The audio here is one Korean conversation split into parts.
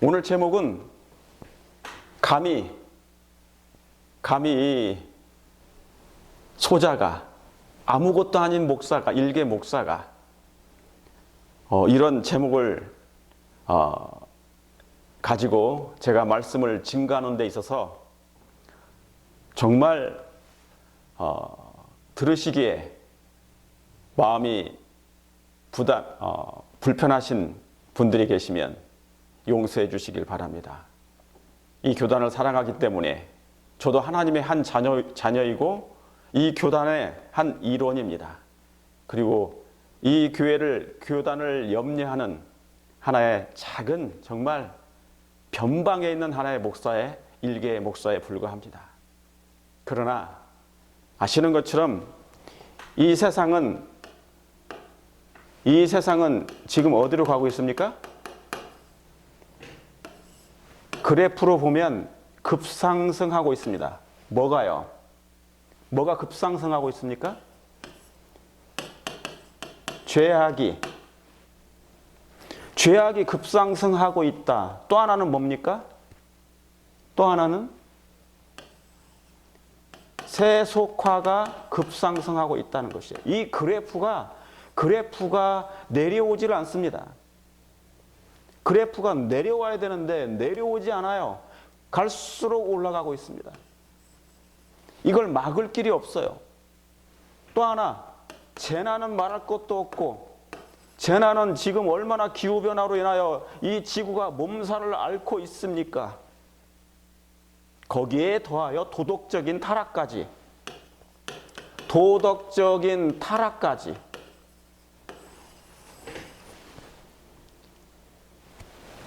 오늘 제목은 감히 소자가, 아무것도 아닌 목사가, 일개 목사가 이런 제목을 가지고 제가 말씀을 증거하는 데 있어서 정말 들으시기에 마음이 불편하신 분들이 계시면 용서해 주시길 바랍니다. 이 교단을 사랑하기 때문에 저도 하나님의 한 자녀이고 이 교단의 한 일원입니다. 그리고 이 교단을 염려하는 하나의 작은, 정말 변방에 있는 하나의 목사의, 일개의 목사에 불과합니다. 그러나 아시는 것처럼 이 세상은 지금 어디로 가고 있습니까? 그래프로 보면 급상승하고 있습니다. 뭐가요? 뭐가 급상승하고 있습니까? 죄악이 급상승하고 있다. 또 하나는 뭡니까? 또 하나는 세속화가 급상승하고 있다는 것이에요. 이 그래프가 내려오지를 않습니다. 그래프가 내려와야 되는데 내려오지 않아요. 갈수록 올라가고 있습니다. 이걸 막을 길이 없어요. 또 하나, 재난은 말할 것도 없고, 재난은 지금 얼마나 기후변화로 인하여 이 지구가 몸살을 앓고 있습니까? 거기에 더하여 도덕적인 타락까지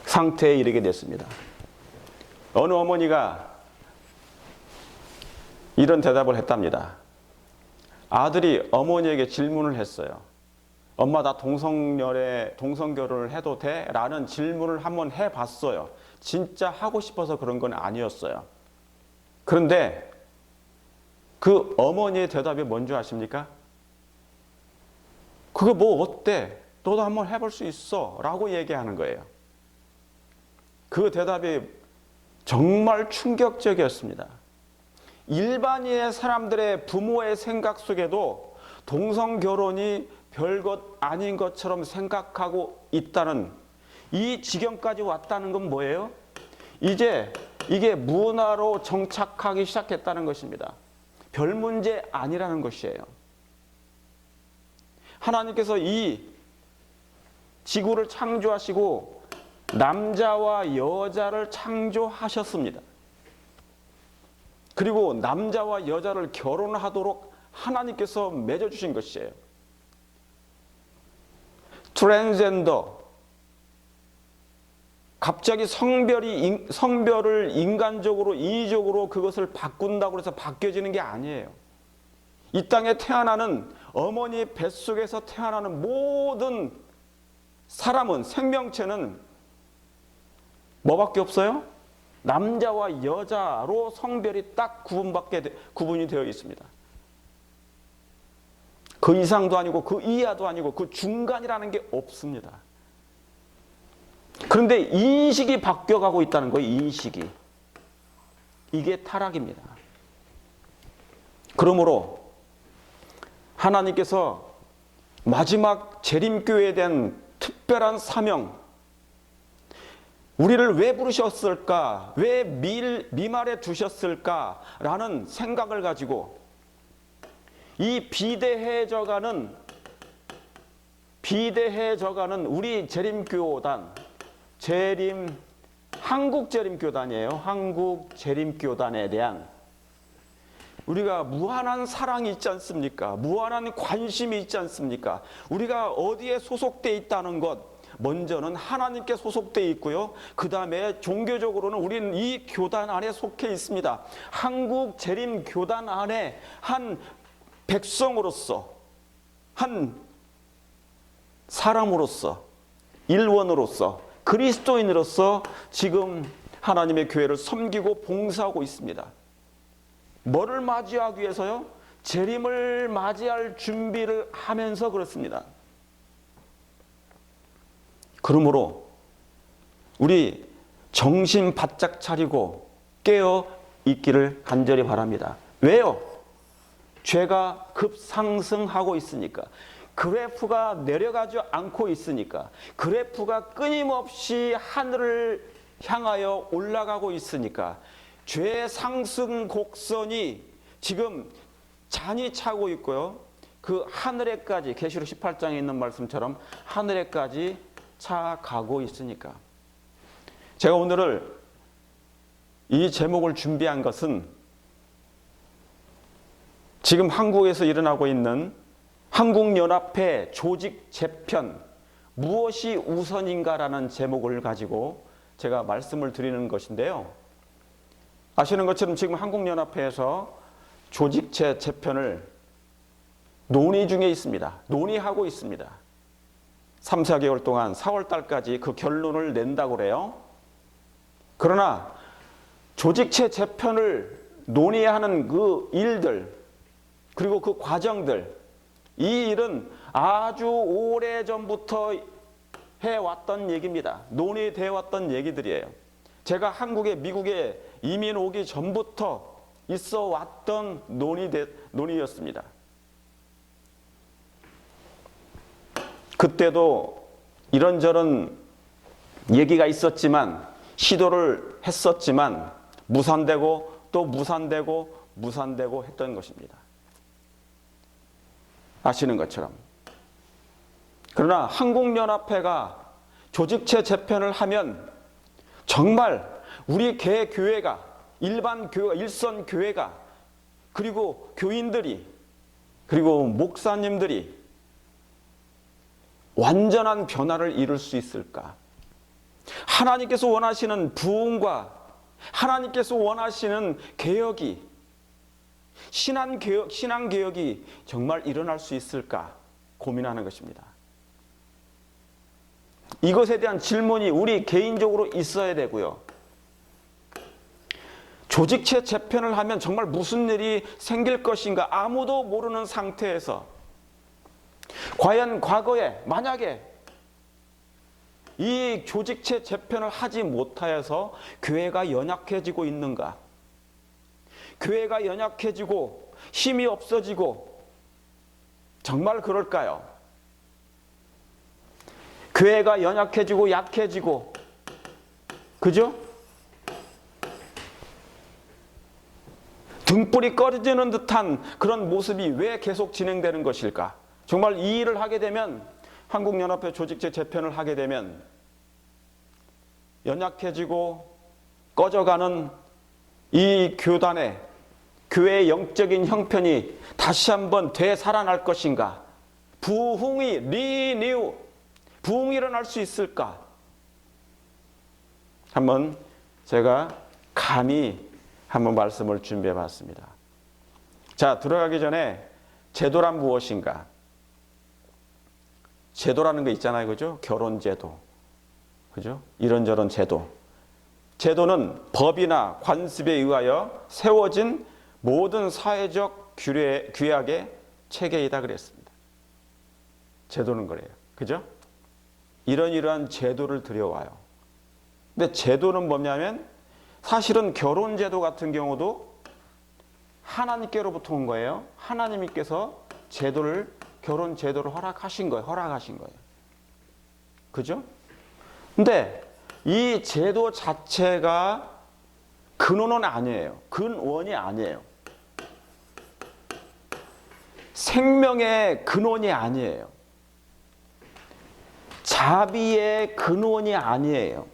상태에 이르게 됐습니다. 어느 어머니가 이런 대답을 했답니다. 아들이 어머니에게 질문을 했어요. 엄마, 나 동성결혼을 해도 돼? 라는 질문을 한번 해봤어요. 진짜 하고 싶어서 그런 건 아니었어요. 그런데 그 어머니의 대답이 뭔지 아십니까? 그거 뭐 어때? 너도 한번 해볼 수 있어 라고 얘기하는 거예요. 그 대답이 정말 충격적이었습니다. 일반인의 사람들의 부모의 생각 속에도 동성결혼이 별것 아닌 것처럼 생각하고 있다는 이 지경까지 왔다는 건 뭐예요? 이제 이게 문화로 정착하기 시작했다는 것입니다. 별 문제 아니라는 것이에요. 하나님께서 이 지구를 창조하시고 남자와 여자를 창조하셨습니다. 그리고 남자와 여자를 결혼하도록 하나님께서 맺어주신 것이에요. 트랜스젠더, 갑자기 성별을 인간적으로, 인위적으로 그것을 바꾼다고 해서 바뀌어지는 게 아니에요. 이 땅에 태어나는, 어머니 뱃속에서 태어나는 모든 사람은, 생명체는 뭐밖에 없어요? 남자와 여자로 성별이 딱 구분이 되어 있습니다. 그 이상도 아니고 그 이하도 아니고 그 중간이라는 게 없습니다. 그런데 인식이 바뀌어가고 있다는 거예요. 인식이. 이게 타락입니다. 그러므로 하나님께서 마지막 재림교회에 대한 특별한 사명, 우리를 왜 부르셨을까? 왜 미말에 두셨을까? 라는 생각을 가지고 이 비대해져가는 우리 재림교단, 한국재림교단이에요. 한국재림교단에 대한 우리가 무한한 사랑이 있지 않습니까? 무한한 관심이 있지 않습니까? 우리가 어디에 소속되어 있다는 것, 먼저는 하나님께 소속되어 있고요. 그 다음에 종교적으로는 우리는 이 교단 안에 속해 있습니다. 한국재림교단 안에 한 백성으로서, 한 사람으로서, 일원으로서, 그리스도인으로서 지금 하나님의 교회를 섬기고 봉사하고 있습니다. 뭐를 맞이하기 위해서요? 재림을 맞이할 준비를 하면서 그렇습니다. 그러므로 우리 정신 바짝 차리고 깨어 있기를 간절히 바랍니다. 왜요? 죄가 급상승하고 있으니까. 그래프가 내려가지 않고 있으니까. 그래프가 끊임없이 하늘을 향하여 올라가고 있으니까. 죄 상승 곡선이 지금 잔이 차고 있고요. 그 하늘에까지, 계시록 18장에 있는 말씀처럼 하늘에까지 차가고 있으니까. 제가 오늘을 이 제목을 준비한 것은 지금 한국에서 일어나고 있는 한국연합회 조직 재편, 무엇이 우선인가라는 제목을 가지고 제가 말씀을 드리는 것인데요. 아시는 것처럼 지금 한국연합회에서 조직체 재편을 논의 중에 있습니다. 논의하고 있습니다. 3, 4개월 동안 4월 달까지 그 결론을 낸다고 그래요. 그러나 조직체 재편을 논의하는 그 일들, 그리고 그 과정들, 이 일은 아주 오래전부터 해왔던 얘기입니다. 논의되어 왔던 얘기들이에요. 제가 한국에, 미국에 이민 오기 전부터 있어 왔던 논의였습니다. 그때도 이런저런 얘기가 있었지만, 시도를 했었지만 무산되고 또 무산되고 했던 것입니다. 아시는 것처럼. 그러나 한국연합회가 조직체 재편을 하면 정말 우리 개교회가, 일반 교회가, 일선 교회가, 그리고 교인들이, 그리고 목사님들이 완전한 변화를 이룰 수 있을까? 하나님께서 원하시는 부흥과 하나님께서 원하시는 개혁이, 신앙개혁이 정말 일어날 수 있을까 고민하는 것입니다. 이것에 대한 질문이 우리 개인적으로 있어야 되고요. 조직체 재편을 하면 정말 무슨 일이 생길 것인가 아무도 모르는 상태에서 과연 과거에 만약에 이 조직체 재편을 하지 못하여서 교회가 연약해지고 있는가? 교회가 연약해지고 힘이 없어지고 정말 그럴까요? 교회가 연약해지고 약해지고, 그죠? 등불이 꺼지는 듯한 그런 모습이 왜 계속 진행되는 것일까? 정말 이 일을 하게 되면, 한국연합회 조직체 재편을 하게 되면 연약해지고 꺼져가는 이 교단의, 교회의 영적인 형편이 다시 한번 되살아날 것인가? 부흥이 부흥이 일어날 수 있을까? 한번 제가 감히 한번 말씀을 준비해 봤습니다. 자, 들어가기 전에 제도란 무엇인가? 제도라는 거 있잖아요. 그죠? 결혼제도. 그죠? 이런저런 제도. 제도는 법이나 관습에 의하여 세워진 모든 사회적 규약의 체계이다 그랬습니다. 제도는 그래요. 그죠? 이러한 제도를 들여와요. 근데 제도는 뭐냐면 사실은 결혼제도 같은 경우도 하나님께로부터 온 거예요. 하나님께서 결혼제도를 허락하신 거예요. 그죠? 근데 이 제도 자체가 근원은 아니에요. 근원이 아니에요. 생명의 근원이 아니에요. 자비의 근원이 아니에요.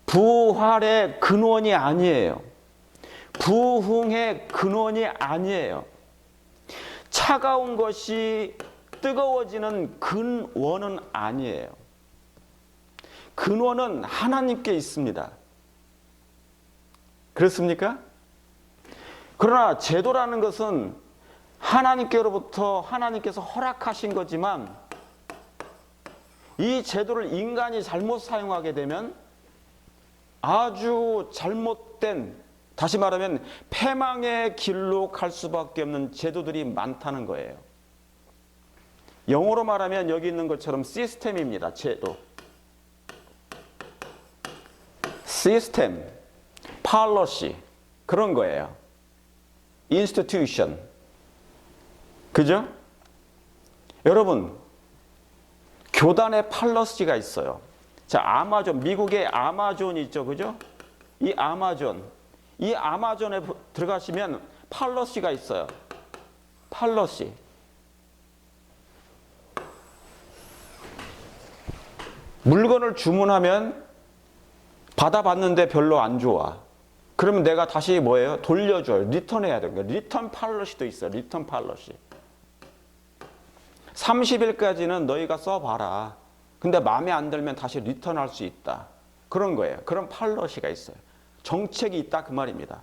부활의 근원이 아니에요. 부흥의 근원이 아니에요. 차가운 것이 뜨거워지는 근원은 아니에요. 근원은 하나님께 있습니다. 그렇습니까? 그러나 제도라는 것은 하나님께로부터 하나님께서 허락하신 거지만 이 제도를 인간이 잘못 사용하게 되면 아주 잘못된, 다시 말하면 패망의 길로 갈 수밖에 없는 제도들이 많다는 거예요. 영어로 말하면 여기 있는 것처럼 시스템입니다. 제도. 시스템, policy 그런 거예요. institution. 그죠? 여러분, 교단의 팔러시가 있어요. 자, 아마존, 미국의 아마존이 있죠. 그죠? 이 아마존에 들어가시면 팔러시가 있어요. 팔러시. 물건을 주문하면 받아봤는데 별로 안 좋아. 그러면 내가 다시 뭐예요? 돌려줘요. 리턴해야 되는 거예요. 리턴 팔러시도 있어요. 리턴 팔러시. 30일까지는 너희가 써봐라. 근데 마음에 안 들면 다시 리턴할 수 있다. 그런 거예요. 그런 팔러시가 있어요. 정책이 있다 그 말입니다.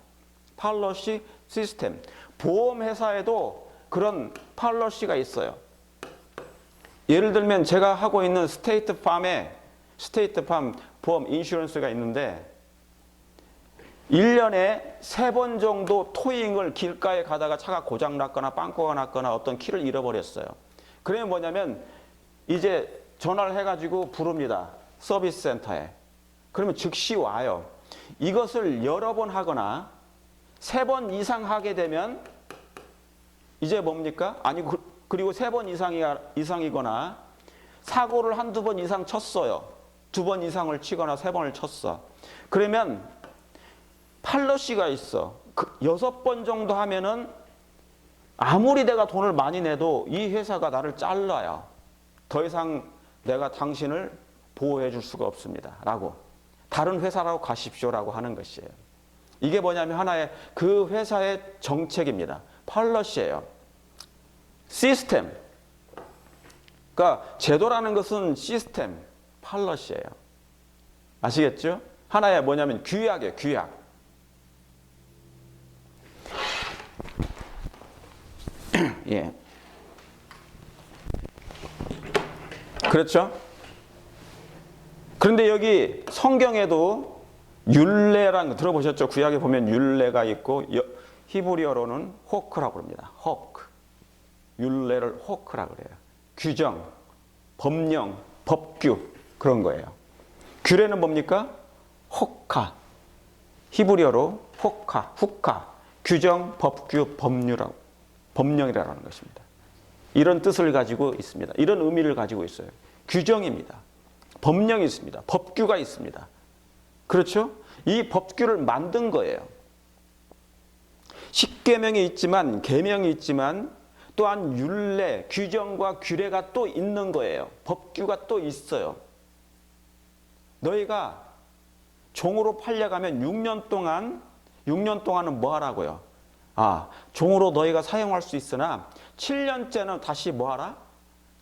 팔러시 시스템. 보험회사에도 그런 팔러시가 있어요. 예를 들면 제가 하고 있는 스테이트팜 보험 인슈런스가 있는데 1년에 3번 정도 토잉을 길가에 가다가 차가 고장 났거나 빵꾸가 났거나 어떤 키를 잃어버렸어요. 그러면 뭐냐면 이제 전화를 해가지고 부릅니다. 서비스 센터에. 그러면 즉시 와요. 이것을 여러 번 하거나 3번 이상 하게 되면 이제 뭡니까? 아니 그리고 3번 이상이거나 사고를 한두 번 이상 쳤어요. 2번 이상을 치거나 3번을 쳤어. 그러면 팔러시가 있어. 6번 정도 하면은 아무리 내가 돈을 많이 내도 이 회사가 나를 잘라요. 더 이상 내가 당신을 보호해 줄 수가 없습니다. 라고. 다른 회사라고 가십시오라고 하는 것이에요. 이게 뭐냐면 하나의 그 회사의 정책입니다. 팔러시예요. 시스템. 그러니까 제도라는 것은 시스템, 팔러시예요. 아시겠죠? 하나의 뭐냐면 규약이에요. 규약. 예. 그렇죠? 그런데 여기 성경에도 율례라는 거 들어보셨죠? 구약에 보면 율례가 있고 히브리어로는 호크라고 합니다. 호크. 율례를 호크라고 그래요. 규정, 법령, 법규 그런 거예요. 규례는 뭡니까? 호카. 히브리어로 호카, 후카. 규정, 법규, 법령이라는 것입니다. 이런 뜻을 가지고 있습니다. 이런 의미를 가지고 있어요. 규정입니다. 법령이 있습니다. 법규가 있습니다. 그렇죠? 이 법규를 만든 거예요. 십계명이 있지만 계명이 있지만 또한 율례, 규정과 규례가 또 있는 거예요. 법규가 또 있어요. 너희가 종으로 팔려가면 6년 동안은 뭐 하라고요? 종으로 너희가 사용할 수 있으나 7년째는 다시 뭐 하라?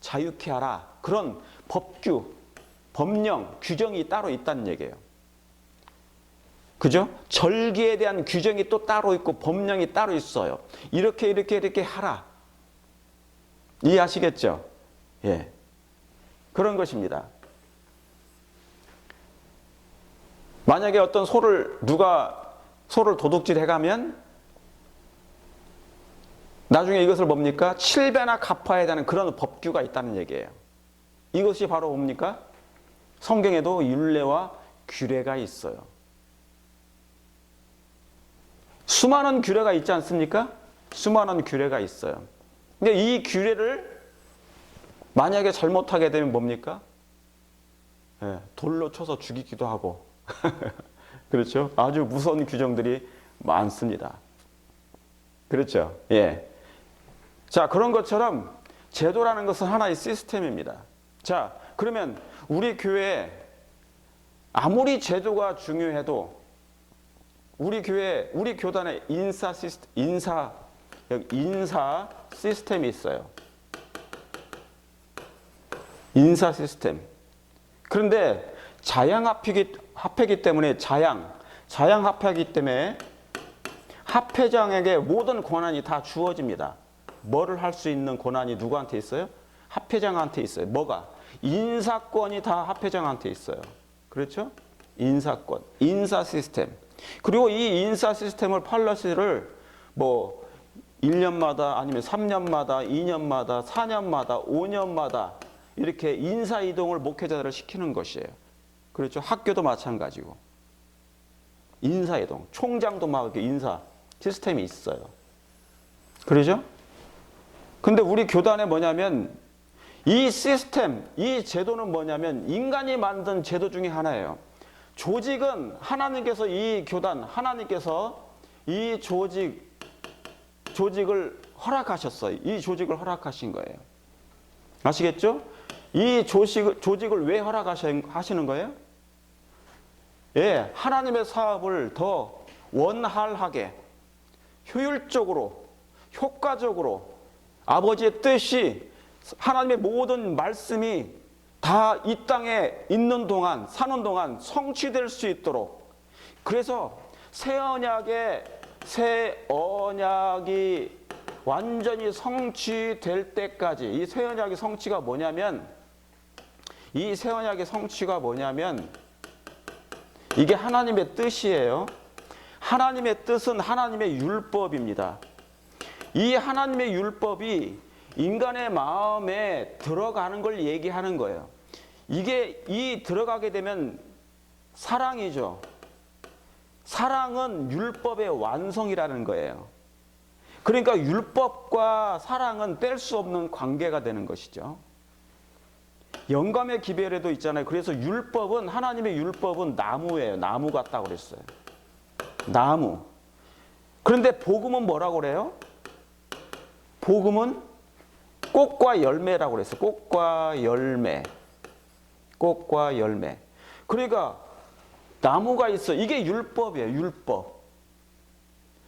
자유케 하라. 그런 법규, 법령, 규정이 따로 있다는 얘기예요. 그죠? 절기에 대한 규정이 또 따로 있고 법령이 따로 있어요. 이렇게 하라. 이해하시겠죠? 예. 그런 것입니다. 만약에 어떤 누가 소를 도둑질 해가면 나중에 이것을 뭡니까? 7배나 갚아야 되는 그런 법규가 있다는 얘기예요. 이것이 바로 뭡니까? 성경에도 율례와 규례가 있어요. 수많은 규례가 있지 않습니까? 수많은 규례가 있어요. 근데 이 규례를 만약에 잘못하게 되면 뭡니까? 돌로 쳐서 죽이기도 하고 그렇죠? 아주 무서운 규정들이 많습니다. 그렇죠? 예. 자, 그런 것처럼 제도라는 것은 하나의 시스템입니다. 자, 그러면 우리 교회에 아무리 제도가 중요해도 우리 교단에 인사 시스템이 있어요. 인사 시스템. 그런데 합회이기 때문에 자양합회이기 때문에 합회장에게 모든 권한이 다 주어집니다. 뭐를 할 수 있는 권한이 누구한테 있어요? 합회장한테 있어요. 뭐가? 인사권이 다 합회장한테 있어요. 그렇죠? 인사권, 인사 시스템. 그리고 이 인사 시스템을 팔러시를 뭐 1년마다 아니면 3년마다 2년마다 4년마다 5년마다 이렇게 인사 이동을 목회자들을 시키는 것이에요. 그렇죠? 학교도 마찬가지고. 인사이동. 총장도 막 이렇게 인사 시스템이 있어요. 그러죠? 근데 우리 교단에 뭐냐면 이 시스템, 이 제도는 뭐냐면 인간이 만든 제도 중에 하나예요. 조직은 하나님께서 이 교단, 하나님께서 이 조직을 허락하셨어요. 이 조직을 허락하신 거예요. 아시겠죠? 이 조직을 왜 허락하시는 거예요? 예, 하나님의 사업을 더 원활하게, 효율적으로, 효과적으로 아버지의 뜻이 하나님의 모든 말씀이 다 이 땅에 있는 동안, 사는 동안 성취될 수 있도록 그래서 새 언약이 완전히 성취될 때까지 이 새 언약의 성취가 뭐냐면 이게 하나님의 뜻이에요. 하나님의 뜻은 하나님의 율법입니다. 이 하나님의 율법이 인간의 마음에 들어가는 걸 얘기하는 거예요. 이게 들어가게 되면 사랑이죠. 사랑은 율법의 완성이라는 거예요. 그러니까 율법과 사랑은 뗄 수 없는 관계가 되는 것이죠. 영감의 기별에도 있잖아요. 그래서 하나님의 율법은 나무예요. 나무 같다고 그랬어요. 나무. 그런데 복음은 뭐라고 그래요? 복음은 꽃과 열매라고 그랬어요. 꽃과 열매. 그러니까 나무가 있어. 이게 율법이에요. 율법.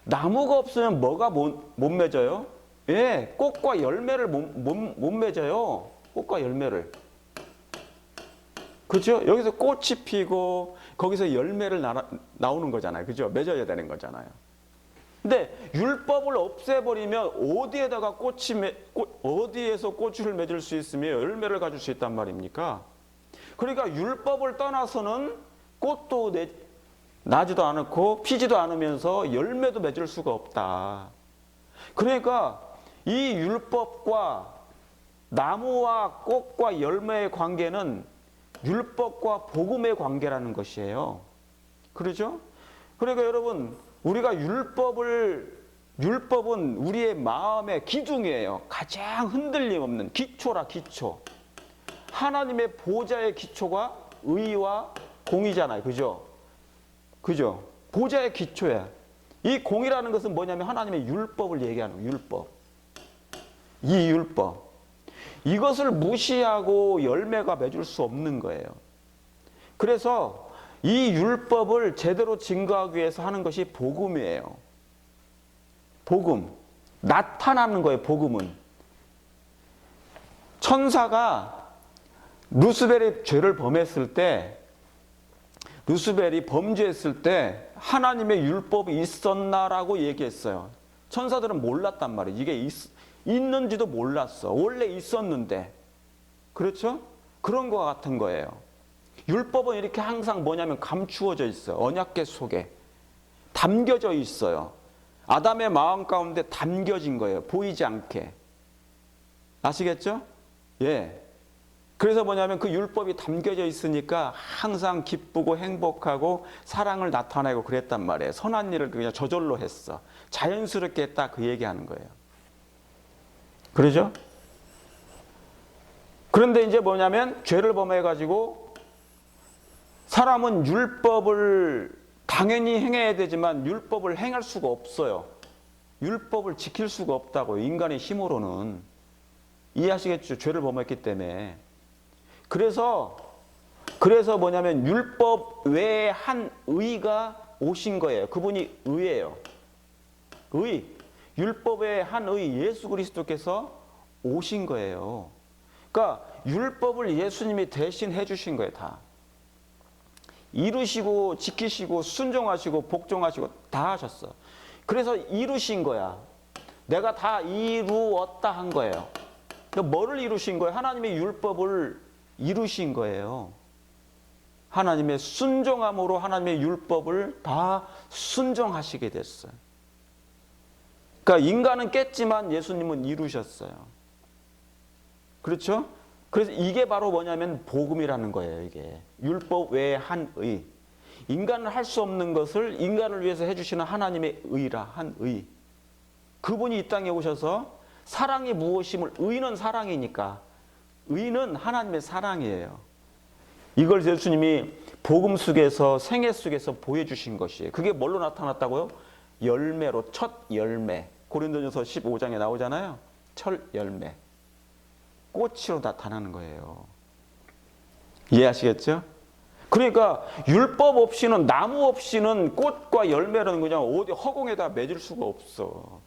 나무가 없으면 뭐가 못 맺어요? 예, 꽃과 열매를 못 맺어요. 꽃과 열매를. 그렇죠? 여기서 꽃이 피고 거기서 열매를 나오는 거잖아요. 그죠? 맺어야 되는 거잖아요. 근데 율법을 없애버리면 어디에서 꽃을 맺을 수 있으며 열매를 가질 수 있단 말입니까? 그러니까 율법을 떠나서는 꽃도 나지도 않고 피지도 않으면서 열매도 맺을 수가 없다. 그러니까 이 율법과 나무와 꽃과 열매의 관계는 율법과 복음의 관계라는 것이에요. 그렇죠? 그러니까 여러분, 우리가 율법은 우리의 마음의 기둥이에요. 가장 흔들림 없는 기초라, 기초. 하나님의 보좌의 기초가 의와 공의잖아요. 그죠? 보좌의 기초야. 이 공이라는 것은 뭐냐면 하나님의 율법을 얘기하는 거예요. 율법. 이 율법. 이것을 무시하고 열매가 맺을 수 없는 거예요. 그래서 이 율법을 제대로 증거하기 위해서 하는 것이 복음이에요. 복음. 나타나는 거예요, 복음은. 천사가 루스벨이 죄를 범했을 때, 루스벨이 범죄했을 때 하나님의 율법이 있었나라고 얘기했어요. 천사들은 몰랐단 말이에요. 이게 있는지도 몰랐어. 원래 있었는데. 그렇죠? 그런 것 같은 거예요. 율법은 이렇게 항상 뭐냐면 감추어져 있어요. 언약궤 속에 담겨져 있어요. 아담의 마음 가운데 담겨진 거예요. 보이지 않게. 아시겠죠? 예. 그래서 뭐냐면 그 율법이 담겨져 있으니까 항상 기쁘고 행복하고 사랑을 나타내고 그랬단 말이에요. 선한 일을 그냥 저절로 했어. 자연스럽게 했다, 그 얘기하는 거예요. 그러죠? 그런데 이제 뭐냐면 죄를 범해가지고 사람은 율법을 당연히 행해야 되지만 율법을 행할 수가 없어요. 율법을 지킬 수가 없다고요. 인간의 힘으로는. 이해하시겠죠? 죄를 범했기 때문에. 그래서 뭐냐면 율법 외에 한 의가 오신 거예요. 그분이 의예요. 의. 율법의 한 의 예수 그리스도께서 오신 거예요. 그러니까 율법을 예수님이 대신 해주신 거예요. 다. 이루시고 지키시고 순종하시고 복종하시고 다 하셨어. 그래서 이루신 거야. 내가 다 이루었다 한 거예요. 그러니까 뭐를 이루신 거예요? 하나님의 율법을 이루신 거예요. 하나님의 순종함으로 하나님의 율법을 다 순종하시게 됐어요. 그러니까 인간은 깼지만 예수님은 이루셨어요. 그렇죠? 그래서 이게 바로 뭐냐면 복음이라는 거예요. 이게 율법 외에 한 의. 인간은 할 수 없는 것을 인간을 위해서 해주시는 하나님의 의라 한 의. 그분이 이 땅에 오셔서 사랑이 무엇임을, 의는 사랑이니까 의는 하나님의 사랑이에요. 이걸 예수님이 복음 속에서 생애 속에서 보여주신 것이에요. 그게 뭘로 나타났다고요? 열매로, 첫 열매. 고린도전서 15장에 나오잖아요. 첫 열매. 꽃으로 나타나는 거예요. 이해하시겠죠? 그러니까 율법 없이는, 나무 없이는 꽃과 열매라는 그냥 어디 허공에다 맺을 수가 없어.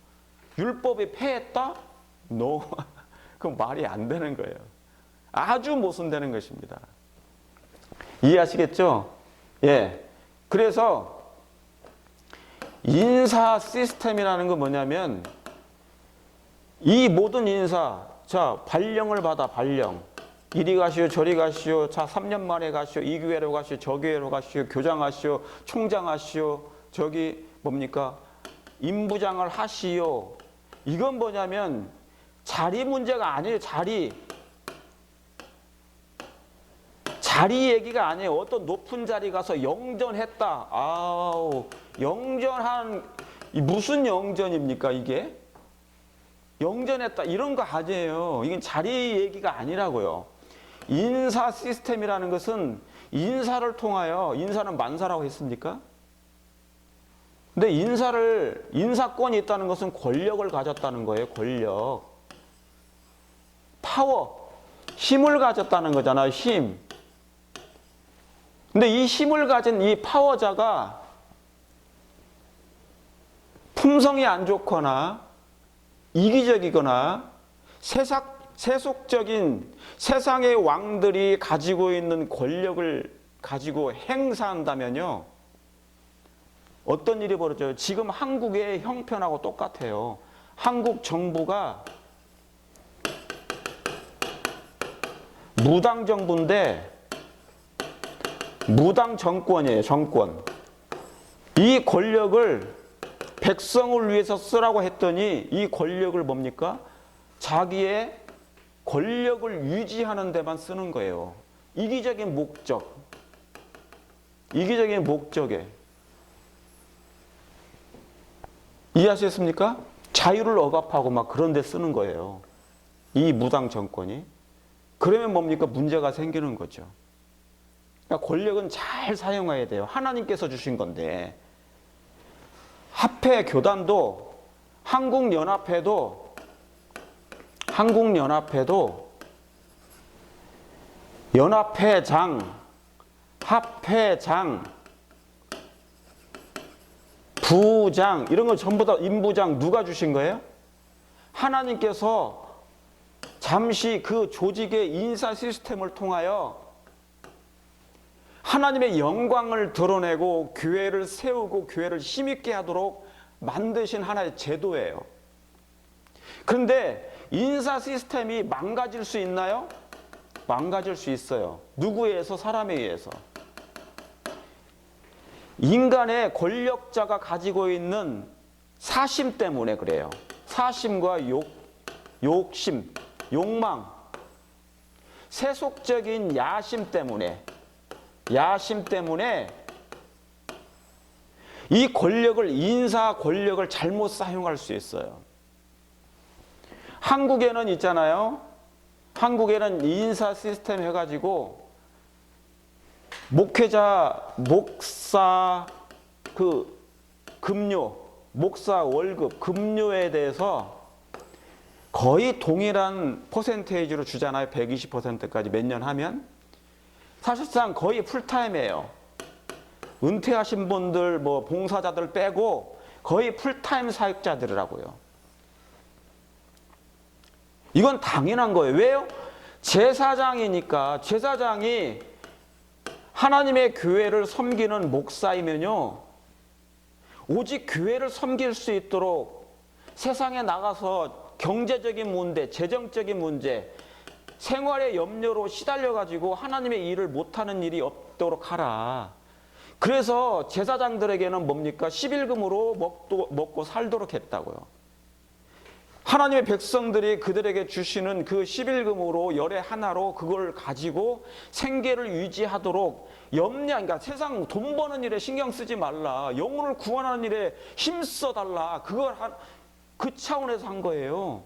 율법에 폐했다? No. 그건 말이 안 되는 거예요. 아주 모순되는 것입니다. 이해하시겠죠? 예. 그래서 인사 시스템이라는 건 뭐냐면 이 모든 인사, 자, 발령을 받아, 발령. 이리 가시오, 저리 가시오, 자, 3년 만에 가시오, 이 교회로 가시오, 저 교회로 가시오, 교장하시오, 총장하시오, 저기 뭡니까? 임부장을 하시오. 이건 뭐냐면 자리 문제가 아니에요, 자리. 자리 얘기가 아니에요. 어떤 높은 자리 가서 영전했다. 아우, 영전한, 무슨 영전입니까, 이게? 영전했다. 이런 거 아니에요. 이건 자리 얘기가 아니라고요. 인사 시스템이라는 것은 인사를 통하여, 인사는 만사라고 했습니까? 근데 인사권이 있다는 것은 권력을 가졌다는 거예요, 권력. 파워, 힘을 가졌다는 거잖아요, 힘. 근데 이 힘을 가진 이 파워자가 품성이 안 좋거나 이기적이거나 세속적인 세상의 왕들이 가지고 있는 권력을 가지고 행사한다면요, 어떤 일이 벌어져요? 지금 한국의 형편하고 똑같아요. 한국 정부가 무당 정부인데 무당 정권이에요, 정권. 이 권력을 백성을 위해서 쓰라고 했더니 이 권력을 뭡니까? 자기의 권력을 유지하는 데만 쓰는 거예요. 이기적인 목적. 이기적인 목적에. 이해하셨습니까? 자유를 억압하고 막 그런 데 쓰는 거예요. 이 무당 정권이. 그러면 뭡니까? 문제가 생기는 거죠. 그러니까 권력은 잘 사용해야 돼요. 하나님께서 주신 건데. 합회 교단도, 한국연합회도 연합회장, 합회장, 부장 이런 걸 전부 다 임부장 누가 주신 거예요? 하나님께서 잠시 그 조직의 인사 시스템을 통하여 하나님의 영광을 드러내고 교회를 세우고 교회를 힘있게 하도록 만드신 하나의 제도예요. 그런데 인사 시스템이 망가질 수 있나요? 망가질 수 있어요. 누구에 의해서? 사람에 의해서. 인간의 권력자가 가지고 있는 사심 때문에 그래요. 사심과 욕심, 욕망, 세속적인 야심 때문에 이 권력을, 인사 권력을 잘못 사용할 수 있어요. 한국에는 있잖아요. 한국에는 인사 시스템 해가지고 목회자, 목사 급료, 목사 월급, 급료에 대해서 거의 동일한 퍼센테이지로 주잖아요. 120%까지 몇 년 하면. 사실상 거의 풀타임이에요. 은퇴하신 분들, 뭐 봉사자들 빼고 거의 풀타임 사역자들이라고요. 이건 당연한 거예요. 왜요? 제사장이니까. 제사장이 하나님의 교회를 섬기는 목사이면요, 오직 교회를 섬길 수 있도록 세상에 나가서 경제적인 문제, 재정적인 문제, 생활의 염려로 시달려가지고 하나님의 일을 못하는 일이 없도록 하라. 그래서 제사장들에게는 뭡니까? 11금으로 먹고 살도록 했다고요. 하나님의 백성들이 그들에게 주시는 그 11금으로 열의 하나로 그걸 가지고 생계를 유지하도록 그러니까 세상 돈 버는 일에 신경 쓰지 말라. 영혼을 구원하는 일에 힘써 달라. 그 차원에서 한 거예요.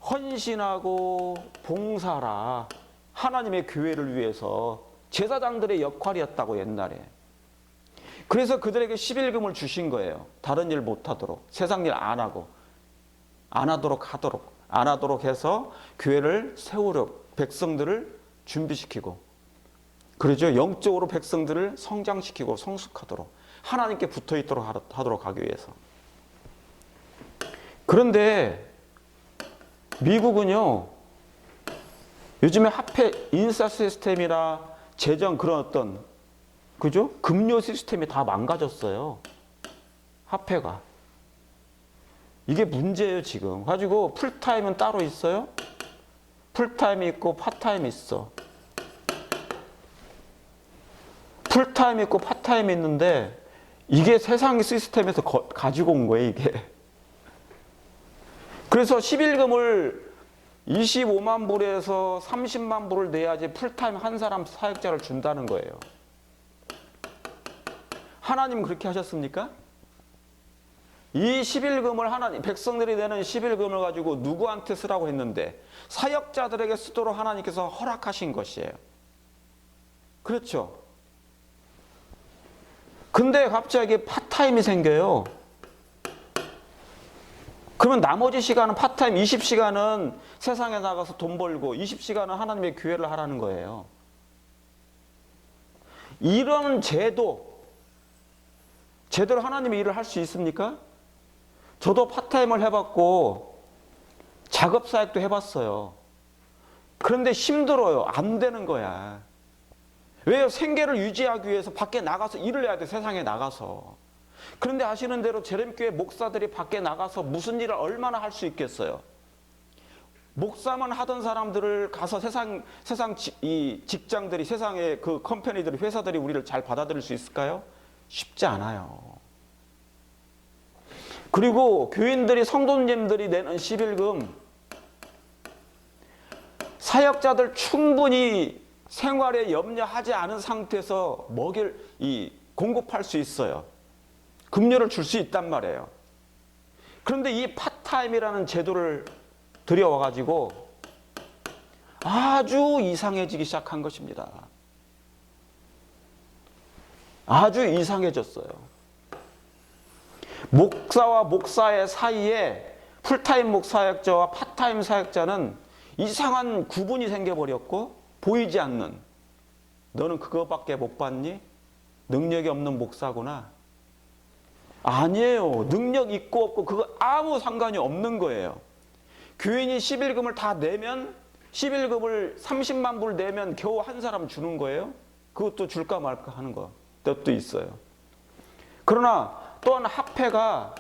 헌신하고 봉사라. 하나님의 교회를 위해서 제사장들의 역할이었다고 옛날에. 그래서 그들에게 11금을 주신 거예요. 다른 일 못하도록, 세상 일 안 하도록 해서 교회를 세우려고 백성들을 준비시키고, 그러죠. 영적으로 백성들을 성장시키고 성숙하도록, 하나님께 붙어있도록 하도록 하기 위해서. 그런데 미국은요, 요즘에 화폐 인사 시스템이나 재정 그런 어떤, 그죠? 금융 시스템이 다 망가졌어요. 화폐가. 이게 문제예요, 지금. 가지고 풀타임은 따로 있어요. 풀타임이 있고 파타임이 있어. 풀타임이 있고 파타임이 있는데 이게 세상 시스템에서 가지고 온 거예요, 이게. 그래서 11금을 25만 불에서 30만 불을 내야지 풀타임 한 사람 사역자를 준다는 거예요. 하나님 그렇게 하셨습니까? 이 11금을 하나님, 백성들이 내는 11금을 가지고 누구한테 쓰라고 했는데 사역자들에게 쓰도록 하나님께서 허락하신 것이에요. 그렇죠? 근데 갑자기 파타임이 생겨요. 그러면 나머지 시간은 파타임 20시간은 세상에 나가서 돈 벌고 20시간은 하나님의 교회를 하라는 거예요. 이런 제도로 하나님의 일을 할 수 있습니까? 저도 파타임을 해봤고 작업사역도 해봤어요. 그런데 힘들어요. 안 되는 거야. 왜요? 생계를 유지하기 위해서 밖에 나가서 일을 해야 돼. 세상에 나가서. 그런데 아시는 대로 제렘교회 목사들이 밖에 나가서 무슨 일을 얼마나 할 수 있겠어요? 목사만 하던 사람들을 가서 세상 이 직장들이, 세상의 그 컴퍼니들이, 회사들이 우리를 잘 받아들일 수 있을까요? 쉽지 않아요. 그리고 교인들이, 성도님들이 내는 11금, 사역자들 충분히 생활에 염려하지 않은 상태에서 공급할 수 있어요. 급료를 줄 수 있단 말이에요. 그런데 이 파타임이라는 제도를 들여와가지고 아주 이상해지기 시작한 것입니다. 아주 이상해졌어요. 목사와 목사의 사이에 풀타임 목사역자와 파타임 사역자는 이상한 구분이 생겨버렸고, 보이지 않는, 너는 그거밖에 못 봤니? 능력이 없는 목사구나. 아니에요. 능력 있고 없고 그거 아무 상관이 없는 거예요. 교인이 11금을 다 내면, 11금을 30만 불 내면 겨우 한 사람 주는 거예요. 그것도 줄까 말까 하는 것도 있어요. 그러나 또한 화폐가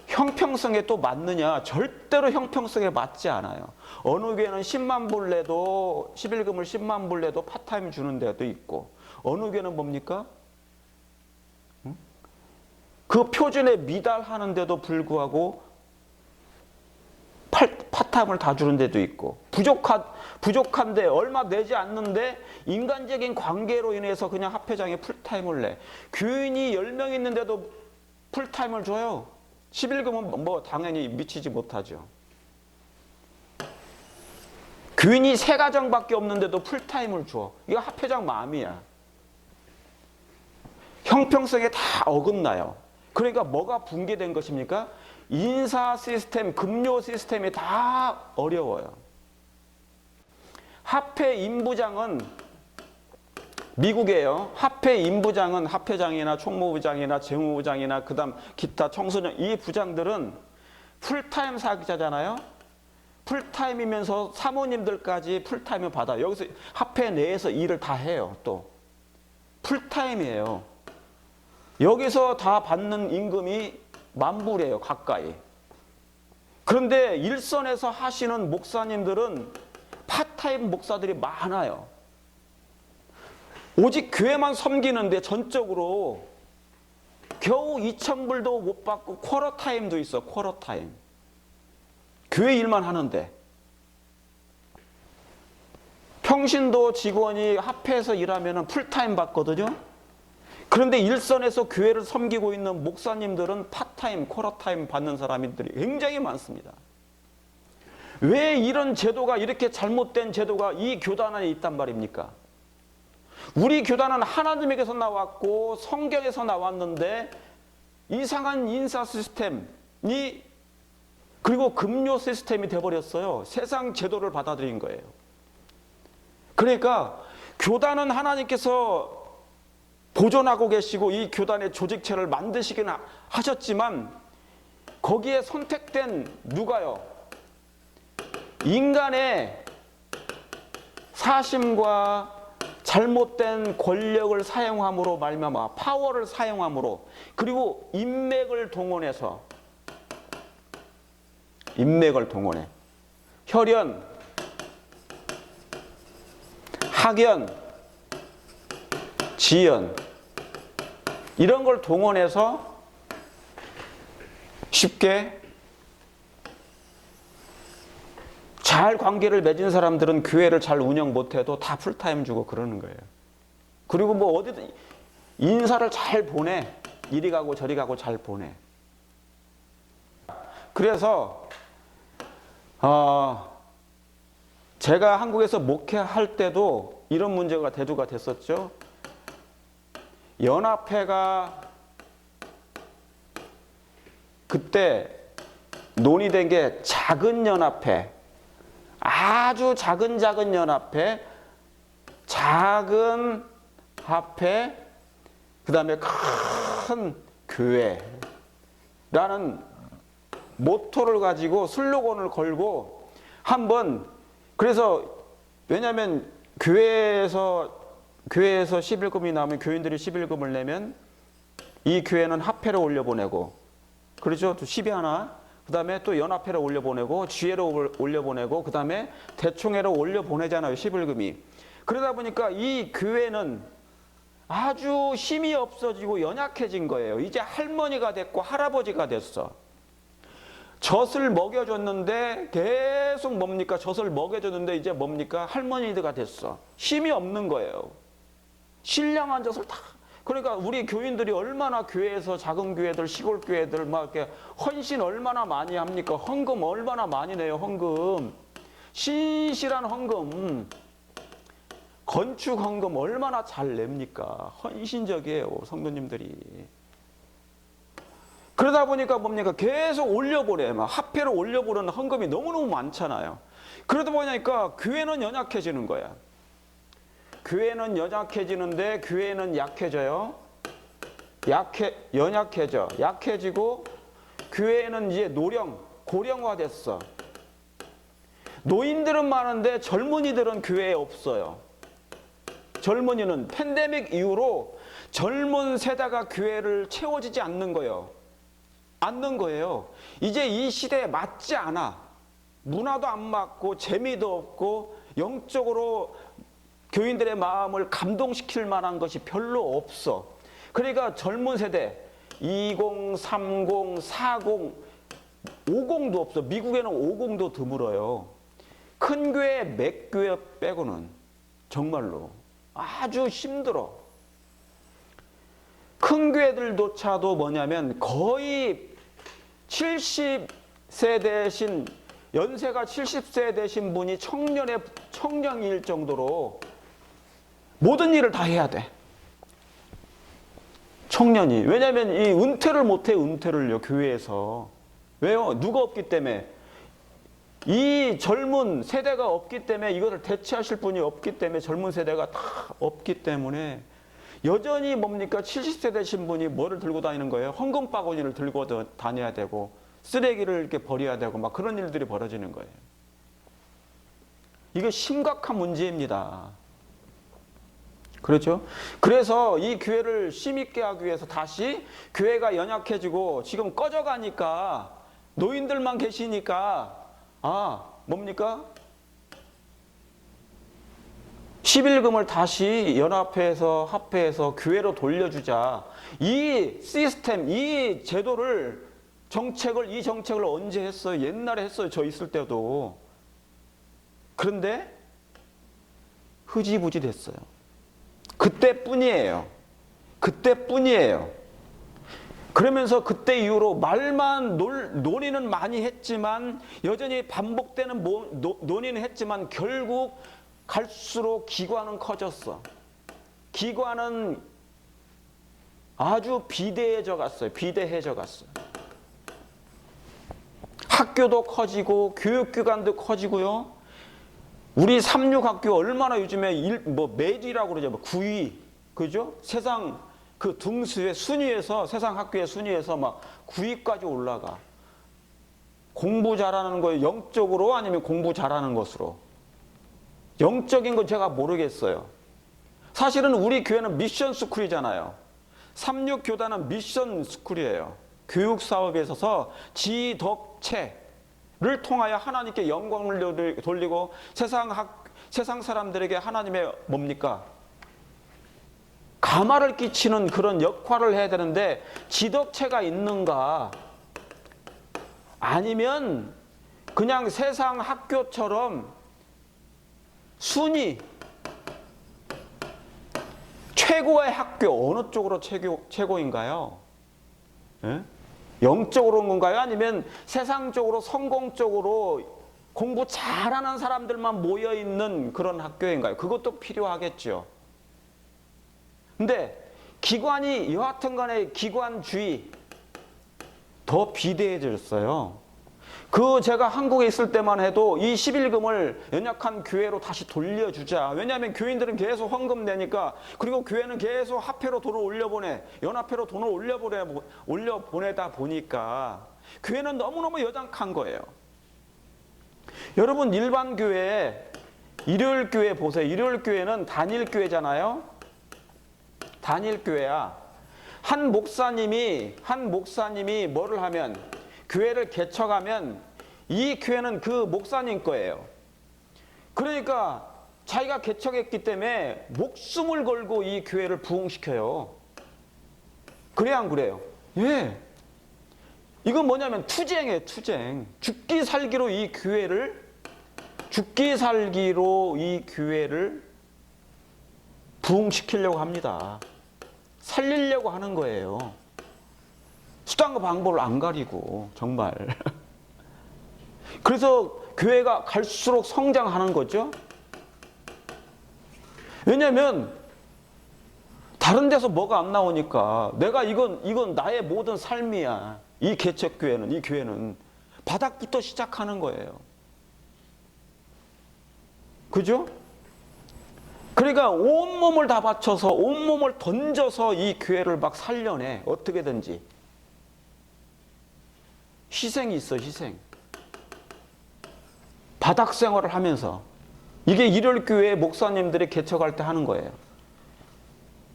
형평성에 또 맞느냐? 절대로 형평성에 맞지 않아요. 어느 교회는 10만 불 내도, 11금을 10만 불 내도 파타임 주는 데도 있고, 어느 교회는 뭡니까? 그 표준에 미달하는데도 불구하고 파타임을 다 주는 데도 있고, 부족한데 얼마 내지 않는데 인간적인 관계로 인해서 그냥 화폐장에 풀타임을 내. 교인이 10명 있는데도 풀타임을 줘요. 11금은 뭐 당연히 미치지 못하죠. 교인이 3가정밖에 없는데도 풀타임을 줘. 이거 화폐장 마음이야. 형평성에 다 어긋나요. 그러니까 뭐가 붕괴된 것입니까? 인사 시스템, 급료 시스템이 다 어려워요. 화폐 임부장은 미국이에요. 화폐 임부장은 화폐장이나 총무부장이나 재무부장이나 그다음 기타 청소년, 이 부장들은 풀타임 사역자잖아요. 풀타임이면서 사모님들까지 풀타임을 받아요. 여기서 화폐 내에서 일을 다 해요. 또 풀타임이에요. 여기서 다 받는 임금이 10,000불이에요. 가까이. 그런데 일선에서 하시는 목사님들은 파타임 목사들이 많아요. 오직 교회만 섬기는데 전적으로 겨우 2,000불도 못 받고 쿼터 타임도 있어. 쿼터 타임. 교회 일만 하는데. 평신도 직원이 합해서 일하면 풀타임 받거든요. 그런데 일선에서 교회를 섬기고 있는 목사님들은 파타임, 쿼터타임 받는 사람들이 굉장히 많습니다. 왜 이런 제도가, 이렇게 잘못된 제도가 이 교단 안에 있단 말입니까? 우리 교단은 하나님에게서 나왔고 성경에서 나왔는데 이상한 인사 시스템이, 그리고 급료 시스템이 돼버렸어요. 세상 제도를 받아들인 거예요. 그러니까 교단은 하나님께서 보존하고 계시고 이 교단의 조직체를 만드시긴 하셨지만 거기에 선택된 누가요? 인간의 사심과 잘못된 권력을 사용함으로 말미암아, 파워를 사용함으로, 그리고 인맥을 동원해 혈연, 학연, 지연, 이런 걸 동원해서 쉽게 잘 관계를 맺은 사람들은 교회를 잘 운영 못해도 다 풀타임 주고 그러는 거예요. 그리고 뭐 어디든 인사를 잘 보내. 이리 가고 저리 가고 잘 보내. 그래서 제가 한국에서 목회할 때도 이런 문제가 대두가 됐었죠. 연합회가 그때 논의된 게 작은 연합회, 아주 작은 연합회, 작은 합회, 그 다음에 큰 교회라는 모토를 가지고 슬로건을 걸고 한번, 그래서 왜냐하면 교회에서 11금이 나오면 교인들이 11금을 내면 이 교회는 합회로 올려보내고, 그렇죠? 또 10이 하나, 그 다음에 또 연합회로 올려보내고, 지혜로 올려보내고, 그 다음에 대총회로 올려보내잖아요, 11금이. 그러다 보니까 이 교회는 아주 힘이 없어지고 연약해진 거예요. 이제 할머니가 됐고 할아버지가 됐어. 젖을 먹여줬는데 계속 뭡니까? 젖을 먹여줬는데 이제 뭡니까? 할머니가 됐어. 힘이 없는 거예요. 신령한 젖을 다. 그러니까 우리 교인들이 얼마나 교회에서, 작은 교회들, 시골 교회들 막 이렇게 헌신 얼마나 많이 합니까? 헌금 얼마나 많이 내요, 헌금. 신실한 헌금. 건축 헌금 얼마나 잘 냅니까? 헌신적이에요, 성도님들이. 그러다 보니까 뭡니까? 계속 올려보래. 막 합회로 올려보는 헌금이 너무너무 많잖아요. 그러다 보니까 교회는 연약해지는 거야. 교회는 연약해지는데 교회는 약해져요. 연약해져. 약해지고 교회는 이제 고령화됐어. 노인들은 많은데 젊은이들은 교회에 없어요. 젊은이는 팬데믹 이후로 젊은 세대가 교회를 채워지지 않는 거예요. 이제 이 시대에 맞지 않아. 문화도 안 맞고 재미도 없고 영적으로 교인들의 마음을 감동시킬 만한 것이 별로 없어. 그러니까 젊은 세대 20, 30, 40, 50도 없어. 미국에는 50도 드물어요. 큰 교회 몇 교회 빼고는 정말로 아주 힘들어. 큰 교회들조차도 뭐냐면 거의 70세 되신, 연세가 70세 되신 분이 청년일 정도로 모든 일을 다 해야 돼. 청년이. 왜냐하면 이 은퇴를 못해, 은퇴를요, 교회에서. 왜요? 누가 없기 때문에. 이 젊은 세대가 없기 때문에, 이것을 대체하실 분이 없기 때문에, 젊은 세대가 다 없기 때문에 여전히 뭡니까? 70세 되신 분이 뭐를 들고 다니는 거예요? 헌금 바구니를 들고 다녀야 되고, 쓰레기를 이렇게 버려야 되고, 막 그런 일들이 벌어지는 거예요. 이거 심각한 문제입니다. 그렇죠? 그래서 이 교회를 힘있게 하기 위해서 다시 교회가 연약해지고 지금 꺼져가니까, 노인들만 계시니까 뭡니까? 11금을 다시 연합회에서 합회해서 교회로 돌려주자. 이 시스템, 이 제도를 이 정책을 언제 했어요? 옛날에 했어요. 저 있을 때도. 그런데 흐지부지 됐어요. 그때뿐이에요. 그때뿐이에요. 그러면서 그때 이후로 말만 논의는 많이 했지만 여전히 반복되는 논의는 했지만 결국 갈수록 기관은 커졌어. 기관은 아주 비대해져 갔어요. 비대해져 갔어요. 학교도 커지고 교육기관도 커지고요. 우리 삼육학교 얼마나 요즘에 매리라고 그러죠. 9위. 그죠? 세상 그 등수의 순위에서 세상 학교의 순위에서 막 9위까지 올라가. 공부 잘하는 거에 영적으로 아니면 공부 잘하는 것으로. 영적인 건 제가 모르겠어요. 사실은 우리 교회는 미션 스쿨이잖아요. 삼육교단은 미션 스쿨이에요. 교육 사업에 있어서 지덕체를 통하여 하나님께 영광을 돌리고 세상 사람들에게 하나님의 뭡니까? 감화를 끼치는 그런 역할을 해야 되는데 지덕체가 있는가? 아니면 그냥 세상 학교처럼 순위 최고의 학교 어느 쪽으로 최고인가요? 예? 영적으로 온 건가요? 아니면 세상적으로 성공적으로 공부 잘하는 사람들만 모여있는 그런 학교인가요? 그것도 필요하겠죠. 근데 기관이 여하튼 간에 기관주의 더 비대해졌어요. 제가 한국에 있을 때만 해도 이 11금을 연약한 교회로 다시 돌려주자. 왜냐하면 교인들은 계속 헌금 내니까, 그리고 교회는 계속 합회로 돈을 연합회로 돈을 올려보내다 보니까 교회는 너무너무 여당한 거예요. 여러분 일반 교회, 일요일 교회 보세요. 일요일 교회는 단일 교회잖아요. 단일 교회야. 한 목사님이 뭐를 하면, 교회를 개척하면 이 교회는 그 목사님 거예요. 그러니까 자기가 개척했기 때문에 목숨을 걸고 이 교회를 부흥시켜요. 그래야 안 그래요? 예. 이건 뭐냐면 투쟁이에요, 투쟁. 죽기 살기로 이 교회를 부흥시키려고 합니다. 살리려고 하는 거예요. 수단과 방법을 안 가리고 정말. 그래서 교회가 갈수록 성장하는 거죠. 왜냐하면 다른 데서 뭐가 안 나오니까 내가 이건 나의 모든 삶이야. 이 개척교회는, 이 교회는 바닥부터 시작하는 거예요. 그죠? 그러니까 온몸을 다 바쳐서 온몸을 던져서 이 교회를 막 살려내. 어떻게든지. 희생이 있어, 희생. 바닥 생활을 하면서. 이게 일요일교회 목사님들이 개척할 때 하는 거예요.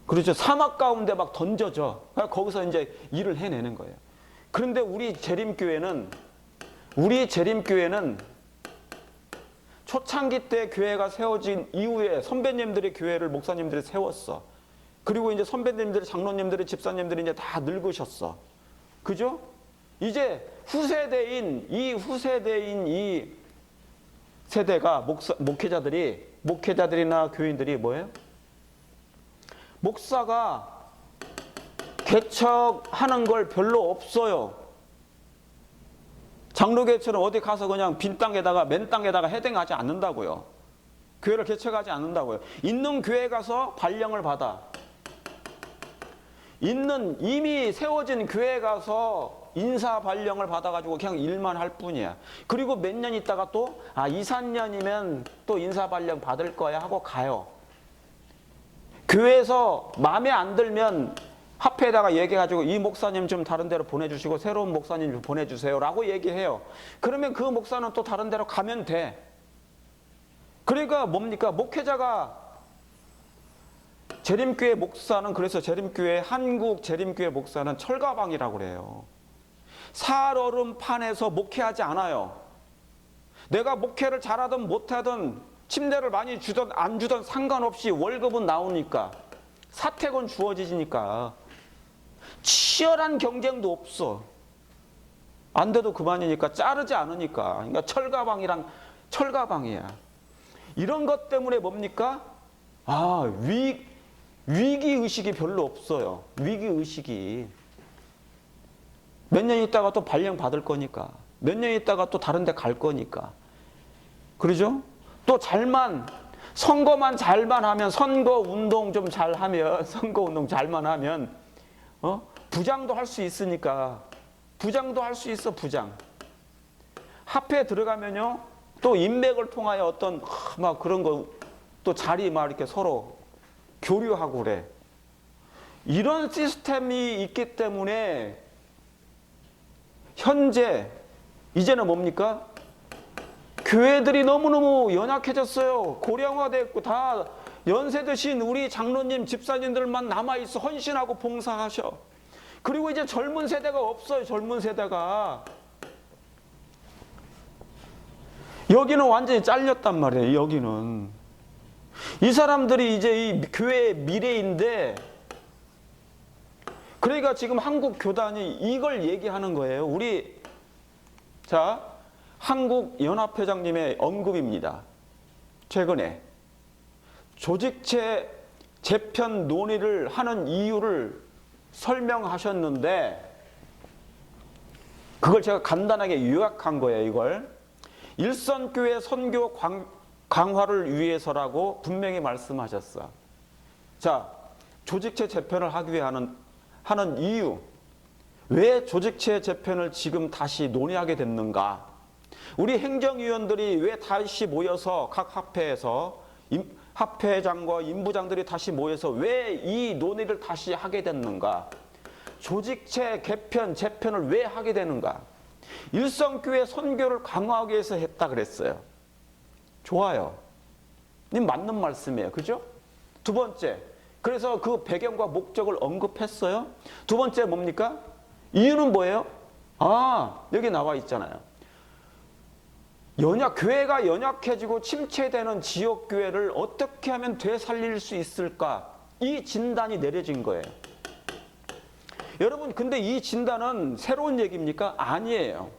그렇죠. 사막 가운데 막 던져져. 거기서 이제 일을 해내는 거예요. 그런데 우리 재림교회는 초창기 때 교회가 세워진 이후에 선배님들이 교회를 목사님들이 세웠어. 그리고 이제 선배님들이, 장로님들이, 집사님들이 이제 다 늙으셨어. 그죠? 이제 후세대인 이 세대가 목회자들이나 교인들이 뭐예요? 목사가 개척하는 걸 별로 없어요. 장로교회처럼 어디 가서 그냥 맨 땅에다가 헤딩하지 않는다고요. 교회를 개척하지 않는다고요. 있는 교회 가서 발령을 받아. 이미 세워진 교회 가서 인사 발령을 받아가지고 그냥 일만 할 뿐이야. 그리고 몇 년 있다가 또 2, 3년이면 또 인사 발령 받을 거야 하고 가요. 교회에서 마음에 안 들면 합회에다가 얘기해가지고 이 목사님 좀 다른 데로 보내주시고 새로운 목사님 좀 보내주세요 라고 얘기해요. 그러면 그 목사는 또 다른 데로 가면 돼. 그러니까 뭡니까? 재림교회 목사는, 그래서 한국 재림교회 목사는 철가방이라고 그래요. 살얼음판에서 목회하지 않아요. 내가 목회를 잘하든 못하든 침대를 많이 주던 안 주던 상관없이 월급은 나오니까, 사택은 주어지니까 치열한 경쟁도 없어. 안 돼도 그만이니까, 자르지 않으니까. 그러니까 철가방이랑 철가방이야. 이런 것 때문에 뭡니까? 위기의식이 별로 없어요. 위기의식이. 몇 년 있다가 또 발령 받을 거니까. 몇 년 있다가 또 다른 데 갈 거니까. 그러죠? 또 선거만 잘만 하면, 선거운동 좀 잘하면, 선거운동 잘만 하면, 부장도 할 수 있으니까. 부장도 할 수 있어, 부장. 합회에 들어가면요, 또 인맥을 통하여 어떤, 막 그런 거, 또 자리 막 이렇게 서로 교류하고 그래. 이런 시스템이 있기 때문에, 현재, 이제는 뭡니까? 교회들이 너무너무 연약해졌어요. 고령화됐고, 다 연세 드신 우리 장로님, 집사님들만 남아있어. 헌신하고 봉사하셔. 그리고 이제 젊은 세대가 없어요. 젊은 세대가. 여기는 완전히 잘렸단 말이에요. 여기는. 이 사람들이 이제 이 교회의 미래인데, 그러니까 지금 한국 교단이 이걸 얘기하는 거예요. 한국연합회장님의 언급입니다. 최근에 조직체 재편 논의를 하는 이유를 설명하셨는데, 그걸 제가 간단하게 요약한 거예요. 이걸 일선교회 선교 강화를 위해서라고 분명히 말씀하셨어. 자, 조직체 재편을 하기 위해 하는 이유, 왜 조직체 재편을 지금 다시 논의하게 됐는가? 우리 행정위원들이 왜 다시 모여서 각 합회에서 합회장과 임부장들이 다시 모여서 왜 이 논의를 다시 하게 됐는가? 조직체 개편, 재편을 왜 하게 되는가? 일선교회 선교를 강화하기 위해서 했다 그랬어요. 좋아요. 맞는 말씀이에요. 그죠? 두 번째, 그래서 그 배경과 목적을 언급했어요. 두 번째 뭡니까? 이유는 뭐예요? 여기 나와 있잖아요. 교회가 연약해지고 침체되는 지역교회를 어떻게 하면 되살릴 수 있을까? 이 진단이 내려진 거예요. 여러분, 근데 이 진단은 새로운 얘기입니까? 아니에요.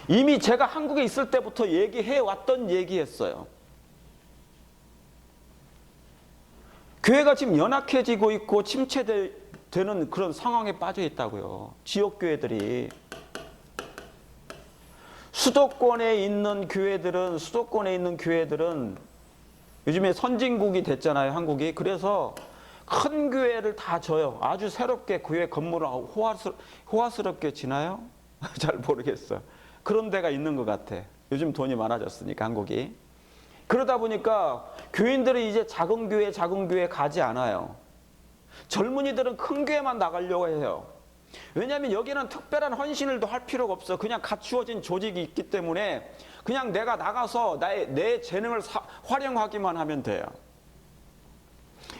이미 제가 한국에 있을 때부터 얘기해왔던 얘기였어요. 교회가 지금 연약해지고 있고 침체되는 그런 상황에 빠져 있다고요. 지역교회들이. 수도권에 있는 교회들은 요즘에 선진국이 됐잖아요, 한국이. 그래서 큰 교회를 다 져요. 아주 새롭게 교회 건물을 호화스럽게 지나요? 잘 모르겠어. 그런 데가 있는 것 같아. 요즘 돈이 많아졌으니까, 한국이. 그러다 보니까 교인들이 이제 작은 교회 가지 않아요. 젊은이들은 큰 교회만 나가려고 해요. 왜냐하면 여기는 특별한 헌신을 더 할 필요가 없어. 그냥 갖추어진 조직이 있기 때문에 그냥 내가 나가서 내 재능을 활용하기만 하면 돼요.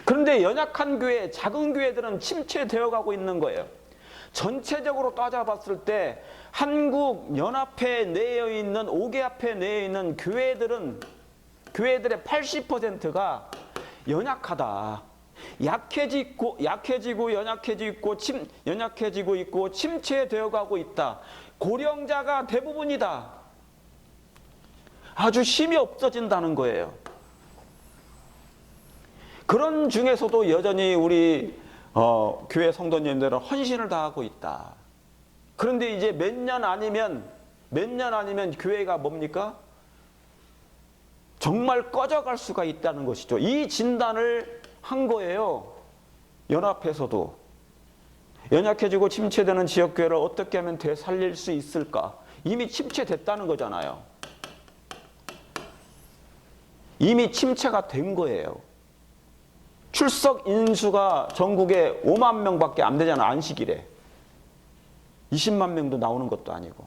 그런데 연약한 교회, 작은 교회들은 침체되어 가고 있는 거예요. 전체적으로 따져봤을 때 한국연합회 내에 있는, 5개합회 내에 있는 교회들의 80%가 연약하다. 연약해지고 있고 침체되어 가고 있다. 고령자가 대부분이다. 아주 힘이 없어진다는 거예요. 그런 중에서도 여전히 우리 교회 성도님들은 헌신을 다하고 있다. 그런데 이제 몇 년 아니면 교회가 뭡니까? 정말 꺼져갈 수가 있다는 것이죠. 이 진단을 한 거예요. 연합에서도. 연약해지고 침체되는 지역교회를 어떻게 하면 되살릴 수 있을까? 이미 침체됐다는 거잖아요. 이미 침체가 된 거예요. 출석 인수가 전국에 5만 명밖에 안 되잖아, 안식일에. 20만 명도 나오는 것도 아니고.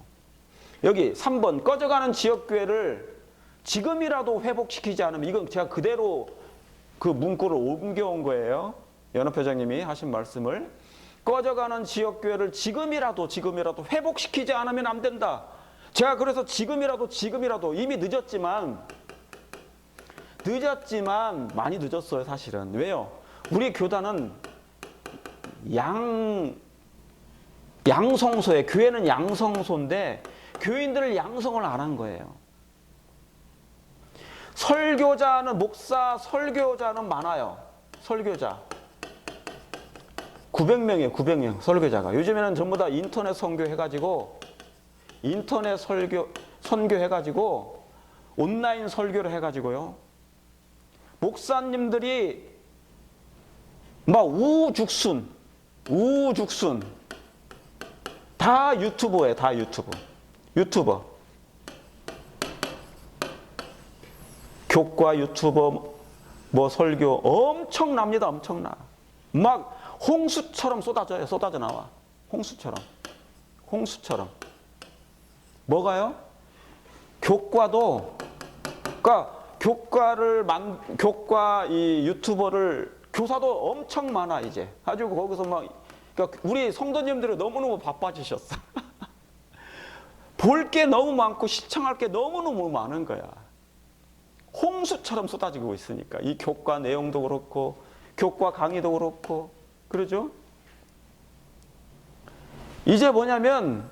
여기 3번, 꺼져가는 지역교회를 지금이라도 회복시키지 않으면, 이건 제가 그대로 그 문구를 옮겨온 거예요. 연합회장님이 하신 말씀을. 꺼져가는 지역교회를 지금이라도 회복시키지 않으면 안 된다. 제가 그래서 지금이라도 이미 늦었지만 늦었지만 많이 늦었어요, 사실은. 왜요? 우리 교단은 양성소에, 교회는 양성소인데 교인들을 양성을 안 한 거예요. 설교자는, 목사 설교자는 많아요. 설교자 900명이에요. 900명 설교자가. 요즘에는 전부 다 인터넷 선교해가지고, 인터넷 선교해가지고 온라인 설교를 해가지고요, 목사님들이 막 우죽순 다 유튜버예요. 다 유튜버 교과 유튜버 뭐 설교 엄청납니다. 엄청나. 막 홍수처럼 쏟아져 나와. 홍수처럼. 뭐가요? 교과도, 그러니까 교과 이 유튜버를, 교사도 엄청 많아 이제. 가지고 거기서 막, 그러니까 우리 성도님들이 너무너무 바빠지셨어. 볼 게 너무 많고 시청할 게 너무너무 많은 거야. 홍수처럼 쏟아지고 있으니까. 이 교과 내용도 그렇고 교과 강의도 그렇고, 그러죠? 이제 뭐냐면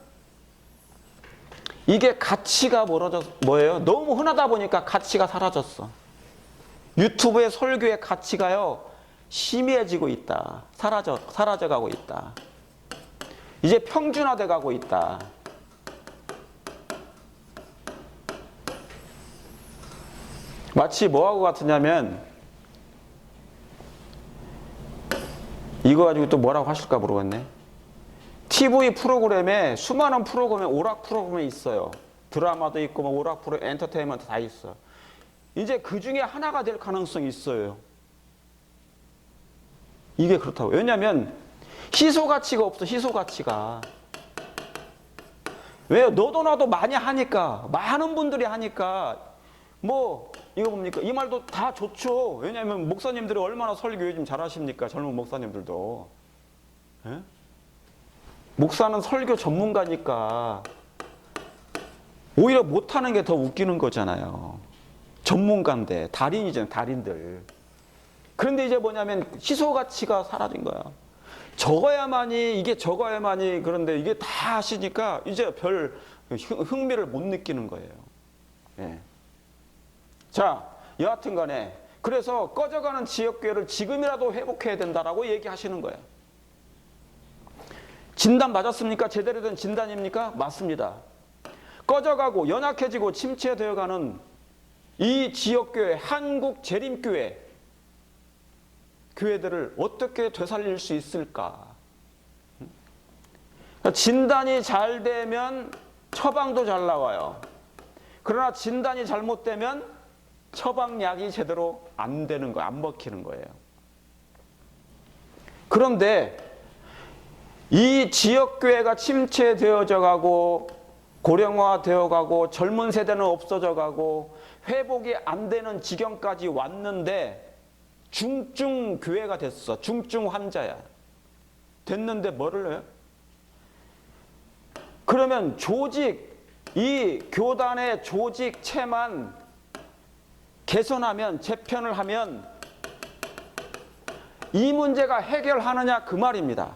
이게 가치가 뭐예요? 너무 흔하다 보니까 가치가 사라졌어. 유튜브의 설교의 가치가요, 희미해지고 있다. 사라져가고 있다. 이제 평준화돼 가고 있다. 마치 뭐하고 같으냐면, 이거 가지고 또 뭐라고 하실까 모르겠네. TV 프로그램에, 수많은 프로그램에, 오락 프로그램이 있어요. 드라마도 있고 뭐 오락 프로그램, 엔터테인먼트 다 있어. 이제 그 중에 하나가 될 가능성이 있어요. 이게 그렇다고. 왜냐하면 희소 가치가 없어. 희소 가치가. 왜요? 너도 나도 많이 하니까, 많은 분들이 하니까, 뭐 이거 뭡니까? 이 말도 다 좋죠. 왜냐하면 목사님들이 얼마나 설교 요즘 잘하십니까? 젊은 목사님들도. 예? 목사는 설교 전문가니까 오히려 못하는 게 더 웃기는 거잖아요. 전문가인데, 달인이잖아요. 달인들. 그런데 이제 뭐냐면 희소 가치가 사라진 거야. 적어야만이, 그런데 이게 다 하시니까 이제 별 흥미를 못 느끼는 거예요. 예. 자, 여하튼 간에 그래서 꺼져가는 지역교회를 지금이라도 회복해야 된다라고 얘기하시는 거예요. 진단 맞았습니까? 제대로 된 진단입니까? 맞습니다. 꺼져가고 연약해지고 침체되어가는 이 지역교회, 한국 재림교회, 교회들을 어떻게 되살릴 수 있을까? 진단이 잘 되면 처방도 잘 나와요. 그러나 진단이 잘못되면 처방약이 제대로 안 되는 거예요. 안 먹히는 거예요. 그런데 이 지역교회가 침체되어져 가고 고령화되어 가고 젊은 세대는 없어져 가고 회복이 안 되는 지경까지 왔는데 중증 교회가 됐어. 중증 환자야. 됐는데 뭐를 해요? 그러면 이 교단의 조직체만 개선하면, 재편을 하면 이 문제가 해결하느냐 그 말입니다.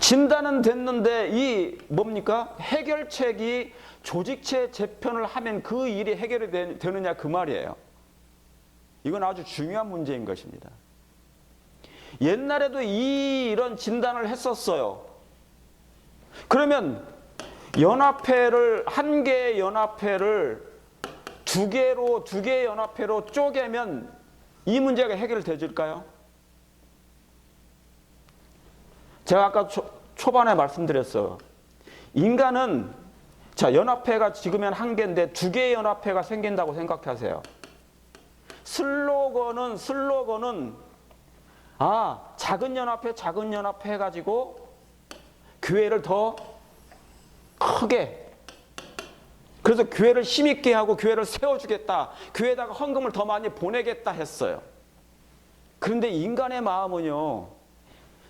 진단은 됐는데 이 뭡니까? 해결책이 조직체 재편을 하면 그 일이 해결이 되느냐 그 말이에요. 이건 아주 중요한 문제인 것입니다. 옛날에도 이런 진단을 했었어요. 그러면 한 개의 연합회를 두 개의 연합회로 쪼개면 이 문제가 해결되질까요? 제가 아까 초반에 말씀드렸어요. 인간은, 자, 연합회가 지금은 한 개인데 두 개의 연합회가 생긴다고 생각하세요. 슬로건은 작은 연합회 해가지고 교회를 더 크게, 그래서 교회를 힘있게 하고 교회를 세워주겠다, 교회에다가 헌금을 더 많이 보내겠다 했어요. 그런데 인간의 마음은요,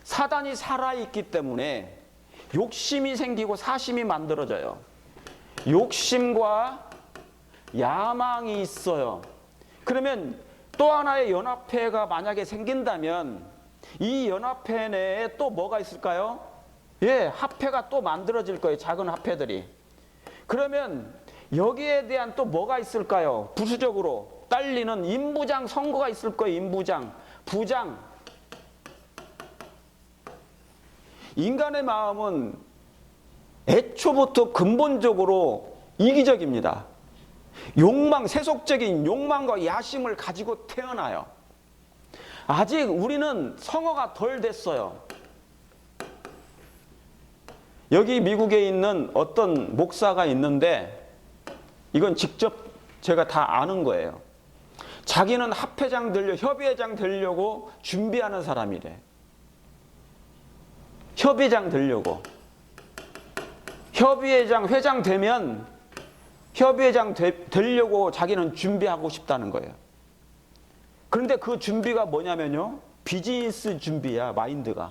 사단이 살아있기 때문에 욕심이 생기고 사심이 만들어져요. 욕심과 야망이 있어요. 그러면 또 하나의 연합회가 만약에 생긴다면 이 연합회 내에 또 뭐가 있을까요? 예, 합회가 또 만들어질 거예요. 작은 합회들이. 그러면 여기에 대한 또 뭐가 있을까요? 부수적으로 딸리는 임부장 선거가 있을 거예요. 임부장, 부장. 인간의 마음은 애초부터 근본적으로 이기적입니다. 욕망, 세속적인 욕망과 야심을 가지고 태어나요. 아직 우리는 성화가 덜 됐어요. 여기 미국에 있는 어떤 목사가 있는데 이건 직접 제가 다 아는 거예요. 자기는 합회장 협의회장 되려고 준비하는 사람이래. 협의장 되려고. 협의회장, 회장 되면 협의회장 되려고 자기는 준비하고 싶다는 거예요. 그런데 그 준비가 뭐냐면요. 비즈니스 준비야, 마인드가.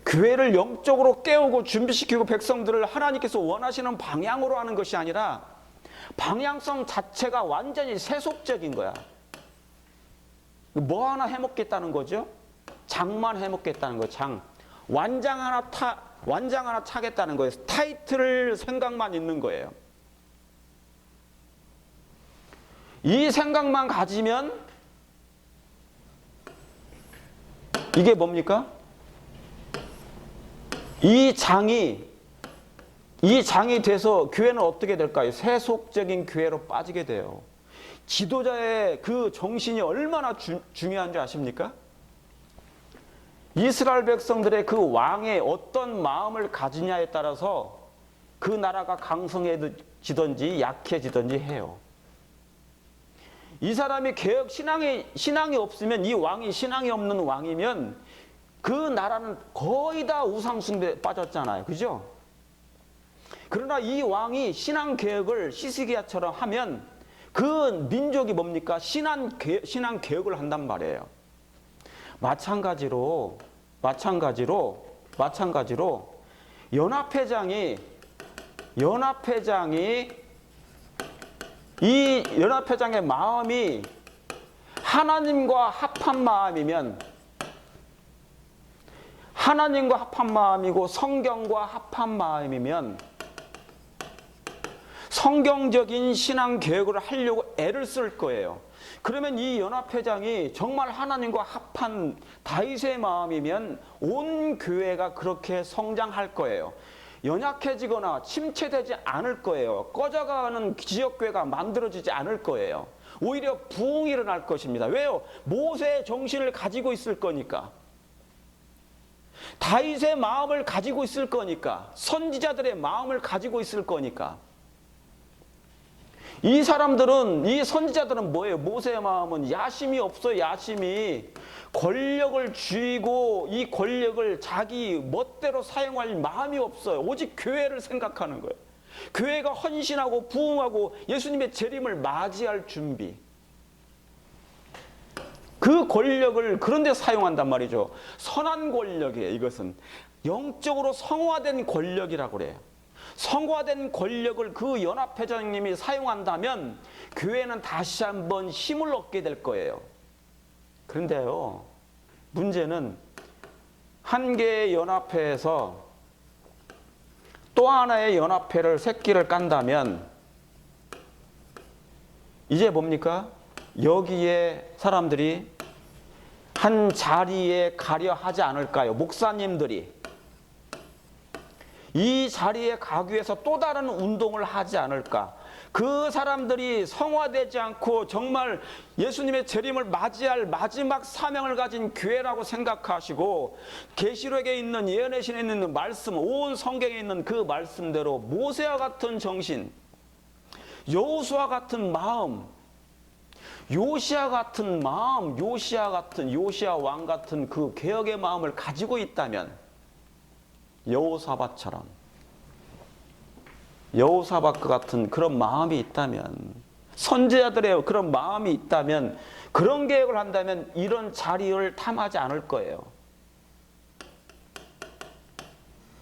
교회를 영적으로 깨우고 준비시키고 백성들을 하나님께서 원하시는 방향으로 하는 것이 아니라 방향성 자체가 완전히 세속적인 거야. 뭐 하나 해먹겠다는 거죠? 장만 해먹겠다는 거예요. 장. 완장 하나 차겠다는 거예요. 타이틀을 생각만 있는 거예요. 이 생각만 가지면 이게 뭡니까? 이 장이 돼서 교회는 어떻게 될까요? 세속적인 교회로 빠지게 돼요. 지도자의 그 정신이 얼마나 중요한 줄 아십니까? 이스라엘 백성들의 그 왕의 어떤 마음을 가지냐에 따라서 그 나라가 강성해지든지 약해지든지 해요. 이 사람이 개혁 신앙이 없으면, 이 왕이 신앙이 없는 왕이면 그 나라는 거의 다 우상숭배에 빠졌잖아요. 그죠? 그러나 이 왕이 신앙 개혁을 시스기야처럼 하면 그 민족이 뭡니까? 신앙 개혁을 한단 말이에요. 마찬가지로 연합회장이 이 연합회장의 마음이 하나님과 합한 마음이고 성경과 합한 마음이면 성경적인 신앙 개혁을 하려고 애를 쓸 거예요. 그러면 이 연합회장이 정말 하나님과 합한 다윗의 마음이면 온 교회가 그렇게 성장할 거예요. 연약해지거나 침체되지 않을 거예요. 꺼져가는 지역교회가 만들어지지 않을 거예요. 오히려 부흥이 일어날 것입니다. 왜요? 모세의 정신을 가지고 있을 거니까. 다윗의 마음을 가지고 있을 거니까. 선지자들의 마음을 가지고 있을 거니까. 이 선지자들은 뭐예요? 모세의 마음은 야심이 없어요. 야심이. 권력을 쥐고 이 권력을 자기 멋대로 사용할 마음이 없어요. 오직 교회를 생각하는 거예요. 교회가 헌신하고 부흥하고 예수님의 재림을 맞이할 준비. 그 권력을 그런 데 사용한단 말이죠. 선한 권력이에요. 이것은 영적으로 성화된 권력이라고 그래요. 성화된 권력을 그 연합회장님이 사용한다면 교회는 다시 한번 힘을 얻게 될 거예요. 그런데요, 문제는 한 개의 연합회에서 또 하나의 연합회를 새끼를 깐다면 이제 뭡니까? 여기에 사람들이 한 자리에 가려 하지 않을까요? 목사님들이 이 자리에 가기 위해서 또 다른 운동을 하지 않을까? 그 사람들이 성화되지 않고 정말 예수님의 재림을 맞이할 마지막 사명을 가진 교회라고 생각하시고 계시록에 있는 예언의 신에 있는 말씀, 온 성경에 있는 그 말씀대로 모세와 같은 정신, 여호수아 같은 마음, 요시야 왕 같은 그 개혁의 마음을 가지고 있다면, 여호사밧 같은 그런 마음이 있다면, 선지자들의 그런 마음이 있다면, 그런 계획을 한다면 이런 자리를 탐하지 않을 거예요.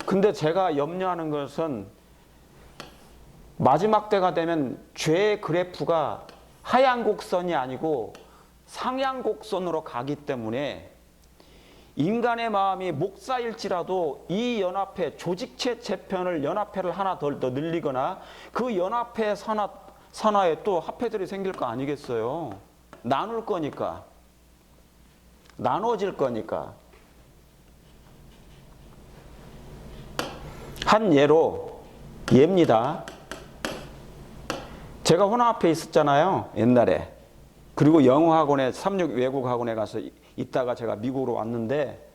근데 제가 염려하는 것은 마지막 때가 되면 죄의 그래프가 하향 곡선이 아니고 상향 곡선으로 가기 때문에 인간의 마음이 목사일지라도 이 연합회 조직체 재편을 연합회를 하나 더 늘리거나 그 연합회 산하에 또 합회들이 생길 거 아니겠어요. 나눌 거니까. 나눠질 거니까. 한 예입니다. 제가 혼합회 있었잖아요. 옛날에. 그리고 영어학원에 36 외국학원에 가서 있다가 제가 미국으로 왔는데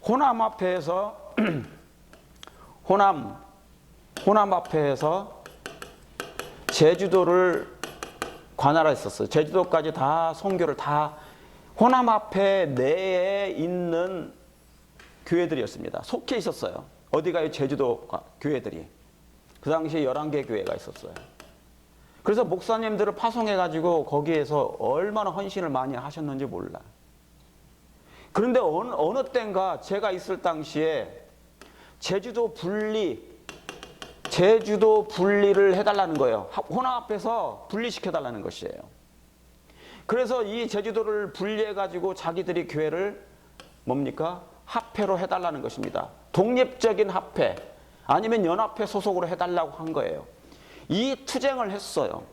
호남합회에서 호남합회에서 제주도를 관할했었어요. 제주도까지 다 선교를 다 호남합회 내에 있는 교회들이었습니다. 속해 있었어요. 어디가요? 제주도 교회들이. 그 당시에 11개 교회가 있었어요. 그래서 목사님들을 파송해가지고 거기에서 얼마나 헌신을 많이 하셨는지 몰라. 그런데 어느 때인가 제가 있을 당시에 제주도 분리를 해달라는 거예요. 혼합해서 분리시켜달라는 것이에요. 그래서 이 제주도를 분리해가지고 자기들이 교회를 뭡니까? 합회로 해달라는 것입니다. 독립적인 합회 아니면 연합회 소속으로 해달라고 한 거예요. 이 투쟁을 했어요.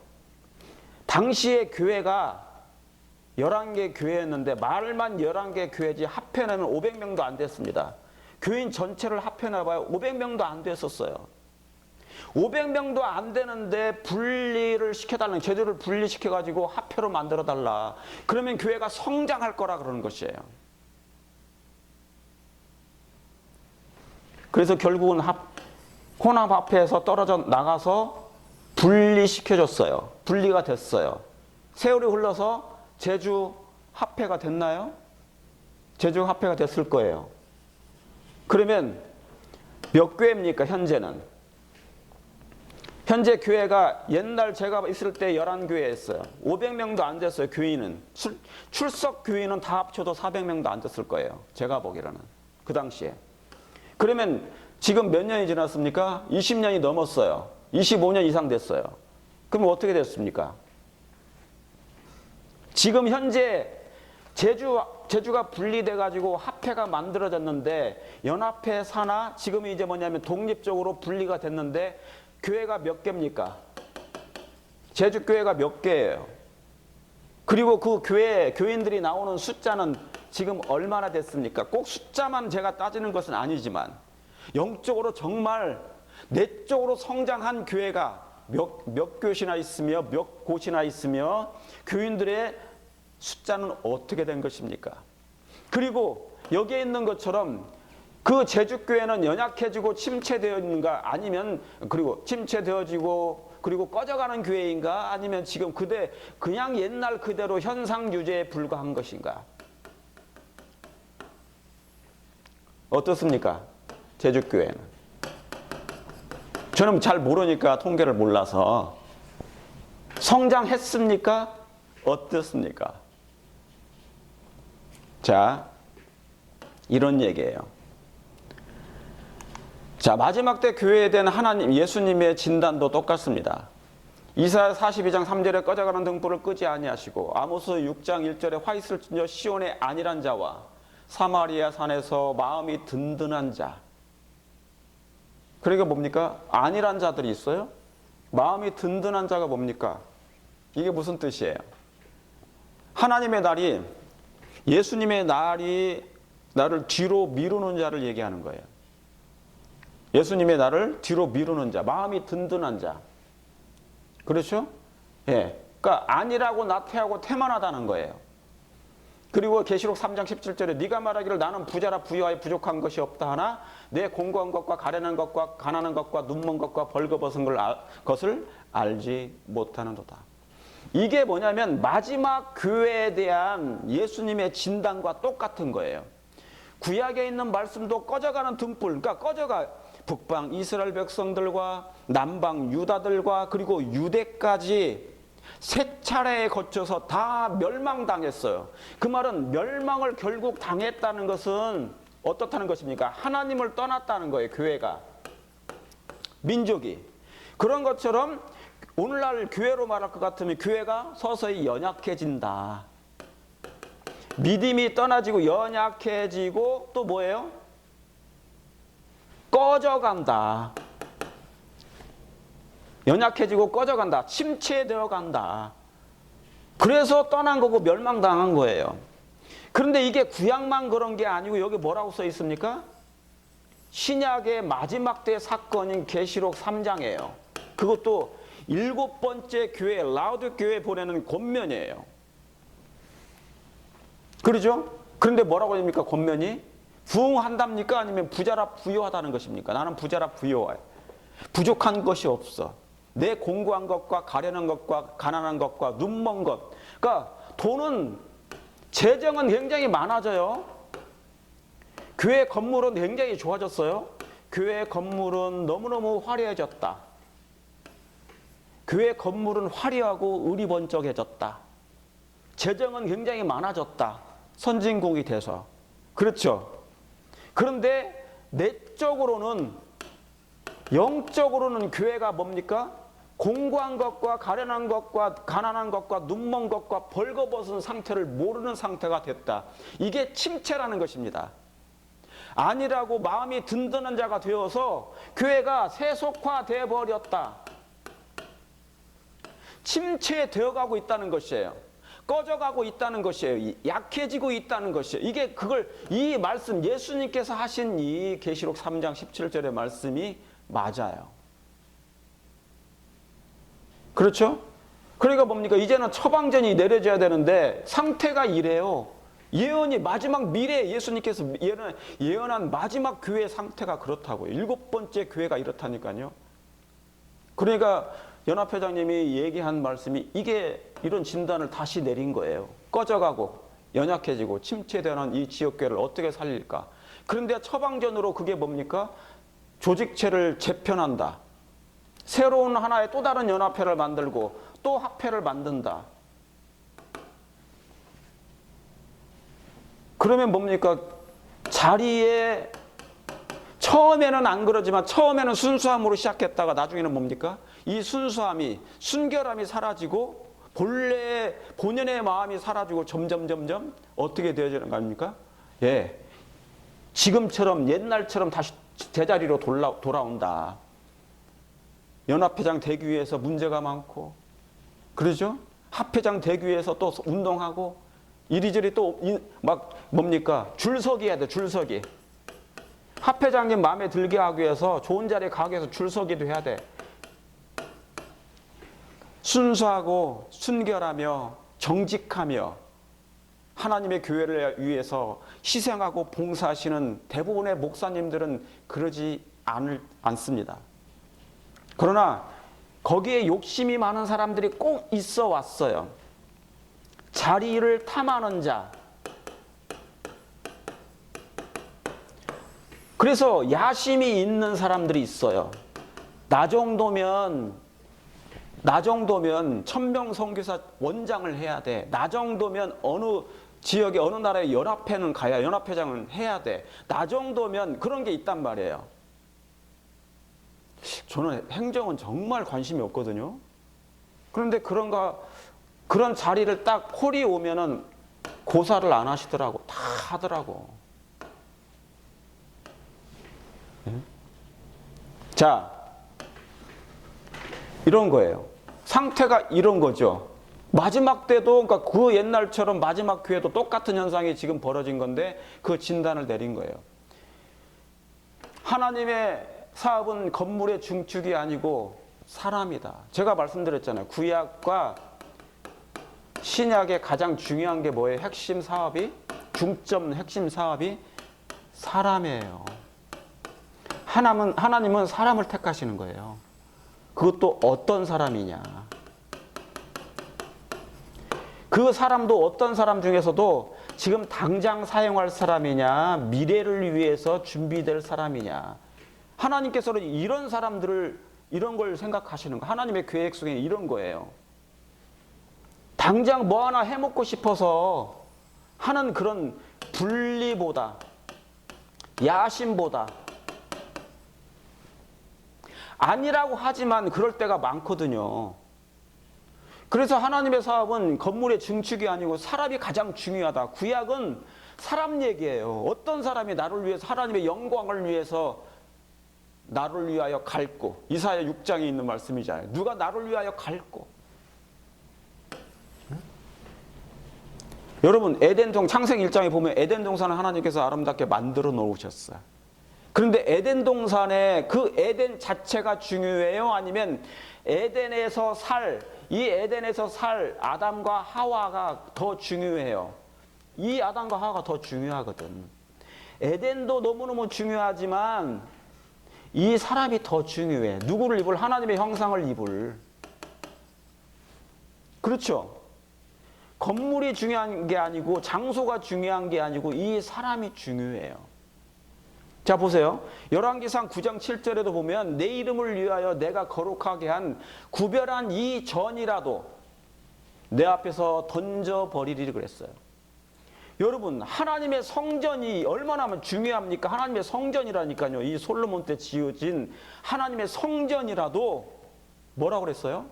당시에 교회가 11개 교회였는데 말만 11개 교회지 합해내면 500명도 안 됐습니다. 교인 전체를 합해내봐야 500명도 안 됐었어요. 500명도 안 되는데 분리를 시켜달라는, 제도를 분리시켜가지고 합회로 만들어달라. 그러면 교회가 성장할 거라 그러는 것이에요. 그래서 결국은 혼합합회에서 떨어져 나가서 분리시켜줬어요. 분리가 됐어요. 세월이 흘러서 제주 합회가 됐나요? 제주 합회가 됐을 거예요. 그러면 몇 교회입니까, 현재는? 현재 교회가 옛날 제가 있을 때 11교회였어요. 500명도 안 됐어요, 교인은. 출석 교인은 다 합쳐도 400명도 안 됐을 거예요. 제가 보기로는. 그 당시에. 그러면 지금 몇 년이 지났습니까? 20년이 넘었어요. 25년 이상 됐어요. 그럼 어떻게 됐습니까? 지금 현재 제주가 분리돼가지고 합회가 만들어졌는데 연합회 산하 지금 이제 뭐냐면 독립적으로 분리가 됐는데 교회가 몇 개입니까? 제주교회가 몇 개예요? 그리고 그 교인들이 나오는 숫자는 지금 얼마나 됐습니까? 꼭 숫자만 제가 따지는 것은 아니지만 영적으로 정말 내적으로 성장한 교회가 몇 곳이나 있으며 몇 곳이나 있으며 교인들의 숫자는 어떻게 된 것입니까? 그리고 여기에 있는 것처럼 그 제주교회는 연약해지고 침체되어 있는가, 아니면 그리고 침체되어지고 그리고 꺼져가는 교회인가, 아니면 지금 그냥 옛날 그대로 현상 유지에 불과한 것인가? 어떻습니까? 제주교회는. 저는 잘 모르니까, 통계를 몰라서. 성장했습니까? 어떻습니까? 자, 이런 얘기예요. 자, 마지막 때 교회에 대한 예수님의 진단도 똑같습니다. 이사야 42장 3절에 꺼져가는 등불을 끄지 아니하시고 아모스 6장 1절에 화 있을진저 시온의 안일한 자와 사마리아 산에서 마음이 든든한 자. 그러니까 뭡니까? 안일한 자들이 있어요? 마음이 든든한 자가 뭡니까? 이게 무슨 뜻이에요? 하나님의 날이, 예수님의 날이 나를 뒤로 미루는 자를 얘기하는 거예요. 예수님의 날을 뒤로 미루는 자, 마음이 든든한 자. 그렇죠? 예. 그러니까 안일하고 나태하고 태만하다는 거예요. 그리고 계시록 3장 17절에 네가 말하기를 나는 부자라 부유하여 부족한 것이 없다 하나 내 공고한 것과 가련한 것과 가난한 것과 눈먼 것과 벌거벗은 것을 알지 못하는도다. 이게 뭐냐면 마지막 교회에 대한 예수님의 진단과 똑같은 거예요. 구약에 있는 말씀도 꺼져가는 등불, 그러니까 꺼져가 북방 이스라엘 백성들과 남방 유다들과 그리고 유대까지 세 차례에 거쳐서 다 멸망당했어요. 그 말은 멸망을 결국 당했다는 것은 어떻다는 것입니까? 하나님을 떠났다는 거예요, 교회가. 민족이. 그런 것처럼 오늘날 교회로 말할 것 같으면 교회가 서서히 연약해진다. 믿음이 떠나지고 연약해지고 또 뭐예요? 꺼져간다. 연약해지고 꺼져간다. 침체되어 간다. 그래서 떠난 거고 멸망당한 거예요. 그런데 이게 구약만 그런 게 아니고 여기 뭐라고 써 있습니까? 신약의 마지막 때 사건인 계시록 3장이에요. 그것도 7번째 교회 라우드교회에 보내는 권면이에요. 그러죠? 그런데 뭐라고 합니까? 권면이 부흥한답니까? 아니면 부자라 부요하다는 것입니까? 나는 부자라 부요해. 부족한 것이 없어. 내 공고한 것과 가련한 것과 가난한 것과 눈먼 것. 그러니까 돈은 재정은 굉장히 많아져요. 교회 건물은 굉장히 좋아졌어요. 교회 건물은 너무너무 화려해졌다. 교회 건물은 화려하고 의리번쩍해졌다. 재정은 굉장히 많아졌다. 선진국이 돼서. 그렇죠. 그런데 내적으로는 영적으로는 교회가 뭡니까? 공고한 것과 가련한 것과 가난한 것과 눈먼 것과 벌거벗은 상태를 모르는 상태가 됐다. 이게 침체라는 것입니다. 아니라고 마음이 든든한 자가 되어서 교회가 세속화되어 버렸다. 침체되어 가고 있다는 것이에요. 꺼져가고 있다는 것이에요. 약해지고 있다는 것이에요. 이게 이 말씀 예수님께서 하신 이 계시록 3장 17절의 말씀이 맞아요. 그렇죠? 그러니까 뭡니까? 이제는 처방전이 내려져야 되는데 상태가 이래요. 예언이 마지막 미래에 예수님께서 예언한 마지막 교회 상태가 그렇다고요. 7번째 교회가 이렇다니까요. 그러니까 연합회장님이 얘기한 말씀이 이런 진단을 다시 내린 거예요. 꺼져가고 연약해지고 침체되는 이 지역교회를 어떻게 살릴까? 그런데 처방전으로 그게 뭡니까? 조직체를 재편한다. 새로운 하나의 또 다른 연합회를 만들고 또 합회를 만든다. 그러면 뭡니까? 자리에 처음에는 안 그러지만 처음에는 순수함으로 시작했다가 나중에는 뭡니까? 이 순수함이 순결함이 사라지고 본연의 마음이 사라지고 점점 어떻게 되어지는 거 아닙니까? 예, 지금처럼 옛날처럼 다시 제자리로 돌아온다. 연합회장 되기 위해서 문제가 많고 그러죠? 합회장 되기 위해서 또 운동하고 이리저리 또 막 뭡니까? 줄서기 해야 돼. 줄서기. 합회장님 마음에 들게 하기 위해서 좋은 자리에 가기 위해서 줄서기도 해야 돼. 순수하고 순결하며 정직하며 하나님의 교회를 위해서 희생하고 봉사하시는 대부분의 목사님들은 그러지 않습니다. 그러나 거기에 욕심이 많은 사람들이 꼭 있어 왔어요. 자리를 탐하는 자. 그래서 야심이 있는 사람들이 있어요. 나 정도면 천명선교사 원장을 해야 돼. 나 정도면 어느 지역에 어느 나라의 연합회는 가야 연합회장은 해야 돼. 나 정도면 그런 게 있단 말이에요. 저는 행정은 정말 관심이 없거든요. 그런데 그런 자리를 딱 콜이 오면은 고사를 안 하시더라고. 다 하더라고. 자, 이런 거예요. 상태가 이런 거죠. 마지막 때도 그러니까 그 옛날처럼 마지막 교회도 똑같은 현상이 지금 벌어진 건데 그 진단을 내린 거예요. 하나님의 사업은 건물의 중축이 아니고 사람이다. 제가 말씀드렸잖아요. 구약과 신약의 가장 중요한 게 뭐예요? 핵심 사업이 사람이에요. 하나님은 사람을 택하시는 거예요. 그것도 어떤 사람이냐. 그 사람도 어떤 사람 중에서도 지금 당장 사용할 사람이냐, 미래를 위해서 준비될 사람이냐. 하나님께서는 이런 사람들을 이런 걸 생각하시는 거. 하나님의 계획 속에 이런 거예요. 당장 뭐 하나 해먹고 싶어서 하는 그런 분리보다 야심보다 아니라고 하지만 그럴 때가 많거든요. 그래서 하나님의 사업은 건물의 증축이 아니고 사람이 가장 중요하다. 구약은 사람 얘기예요. 어떤 사람이 나를 위해서, 하나님의 영광을 위해서 나를 위하여 갈고, 이사야 6장에 있는 말씀이잖아요. 누가 나를 위하여 갈고. 여러분, 창세기 1장에 보면 에덴 동산을 하나님께서 아름답게 만들어 놓으셨어요. 그런데 에덴 동산에 그 에덴 자체가 중요해요? 아니면 에덴에서 이 에덴에서 살 아담과 하와가 더 중요해요? 이 아담과 하와가 더 중요하거든. 에덴도 너무너무 중요하지만 이 사람이 더 중요해. 누구를 입을? 하나님의 형상을 입을. 그렇죠? 건물이 중요한 게 아니고 장소가 중요한 게 아니고 이 사람이 중요해요. 자 보세요. 열왕기상 9장 7절에도 보면 내 이름을 위하여 내가 거룩하게 한 구별한 이 전이라도 내 앞에서 던져버리리 그랬어요. 여러분, 하나님의 성전이 얼마나 중요합니까? 하나님의 성전이라니까요. 이 솔로몬 때 지어진 하나님의 성전이라도 뭐라고 그랬어요?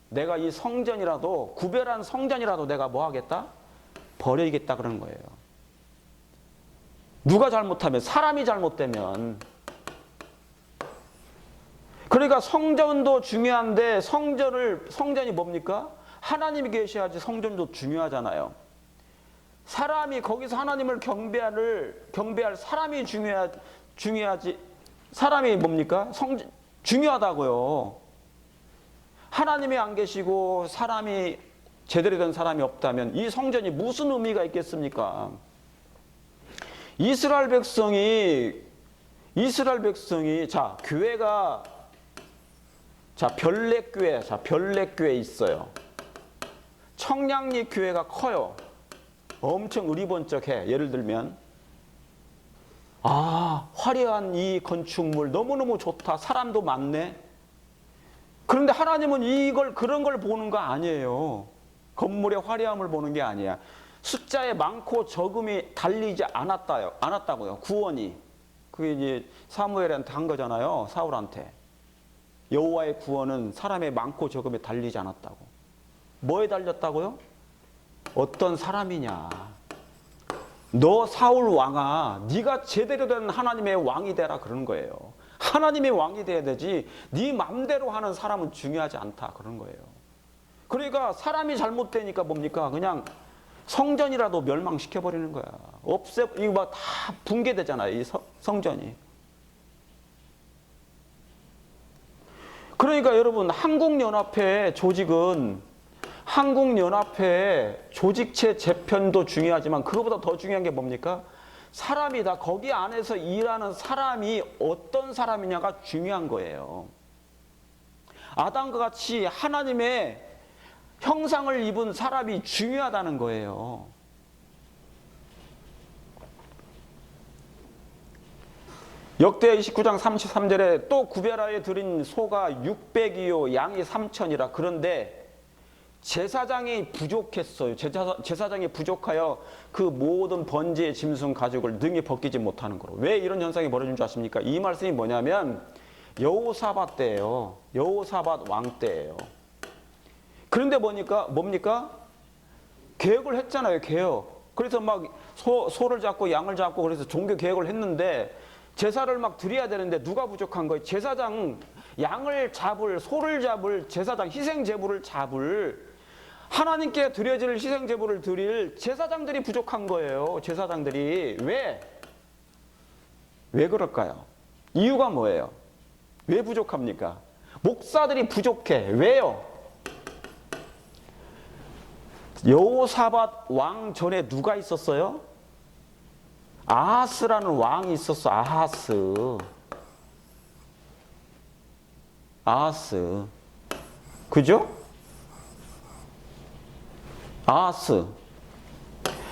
내가 이 성전이라도, 구별한 성전이라도 내가 뭐 하겠다? 버리겠다 그러는 거예요. 누가 잘못하면? 사람이 잘못되면. 그러니까 성전도 중요한데 성전이 뭡니까? 하나님이 계셔야지 성전도 중요하잖아요. 사람이 거기서 하나님을 경배할 사람이 중요하지. 사람이 뭡니까? 중요하다고요. 하나님이 안 계시고 사람이 제대로 된 사람이 없다면 이 성전이 무슨 의미가 있겠습니까? 이스라엘 백성이 교회가 별내교회 있어요. 청량리 교회가 커요. 엄청 의리번쩍해. 예를 들면 화려한 이 건축물 너무너무 좋다. 사람도 많네. 그런데 하나님은 그런 걸 보는 거 아니에요. 건물의 화려함을 보는 게 아니야. 숫자에 많고 적음이 달리지 않았다고요. 구원이. 그게 이제 사무엘한테 한 거잖아요. 사울한테. 여호와의 구원은 사람의 많고 적음에 달리지 않았다고. 뭐에 달렸다고요? 어떤 사람이냐. 너 사울 왕아, 네가 제대로 된 하나님의 왕이 되라 그러는 거예요. 하나님의 왕이 돼야 되지 네 맘대로 하는 사람은 중요하지 않다 그런 거예요. 그러니까 사람이 잘못되니까 뭡니까? 그냥 성전이라도 멸망시켜버리는 거야. 이거 막 다 붕괴되잖아요. 이 성전이. 그러니까 여러분, 한국연합회 조직체 재편도 중요하지만 그거보다 더 중요한 게 뭡니까? 사람이다. 거기 안에서 일하는 사람이 어떤 사람이냐가 중요한 거예요. 아담과 같이 하나님의 형상을 입은 사람이 중요하다는 거예요. 역대 29장 33절에 또 구별하여 드린 소가 600이요 양이 3천이라. 그런데 제사장이 부족했어요. 제사장이 부족하여 그 모든 번제의 짐승 가죽을 능히 벗기지 못하는 거로. 왜 이런 현상이 벌어진 줄 아십니까? 이 말씀이 뭐냐면 여호사밧 때예요. 여호사밧 왕 때예요. 그런데 뭡니까? 개혁을 했잖아요. 개혁. 그래서 막 소를 잡고 양을 잡고 그래서 종교 개혁을 했는데 제사를 막 드려야 되는데 누가 부족한 거예요? 제사장, 소를 잡을 제사장, 희생제물을 잡을, 하나님께 드려질 희생제물을 드릴 제사장들이 부족한 거예요. 제사장들이. 왜 그럴까요? 이유가 뭐예요? 왜 부족합니까? 목사들이 부족해. 왜요? 여호사밧 왕 전에 누가 있었어요? 아하스라는 왕이 있었어. 아하스. 그죠? 아하스.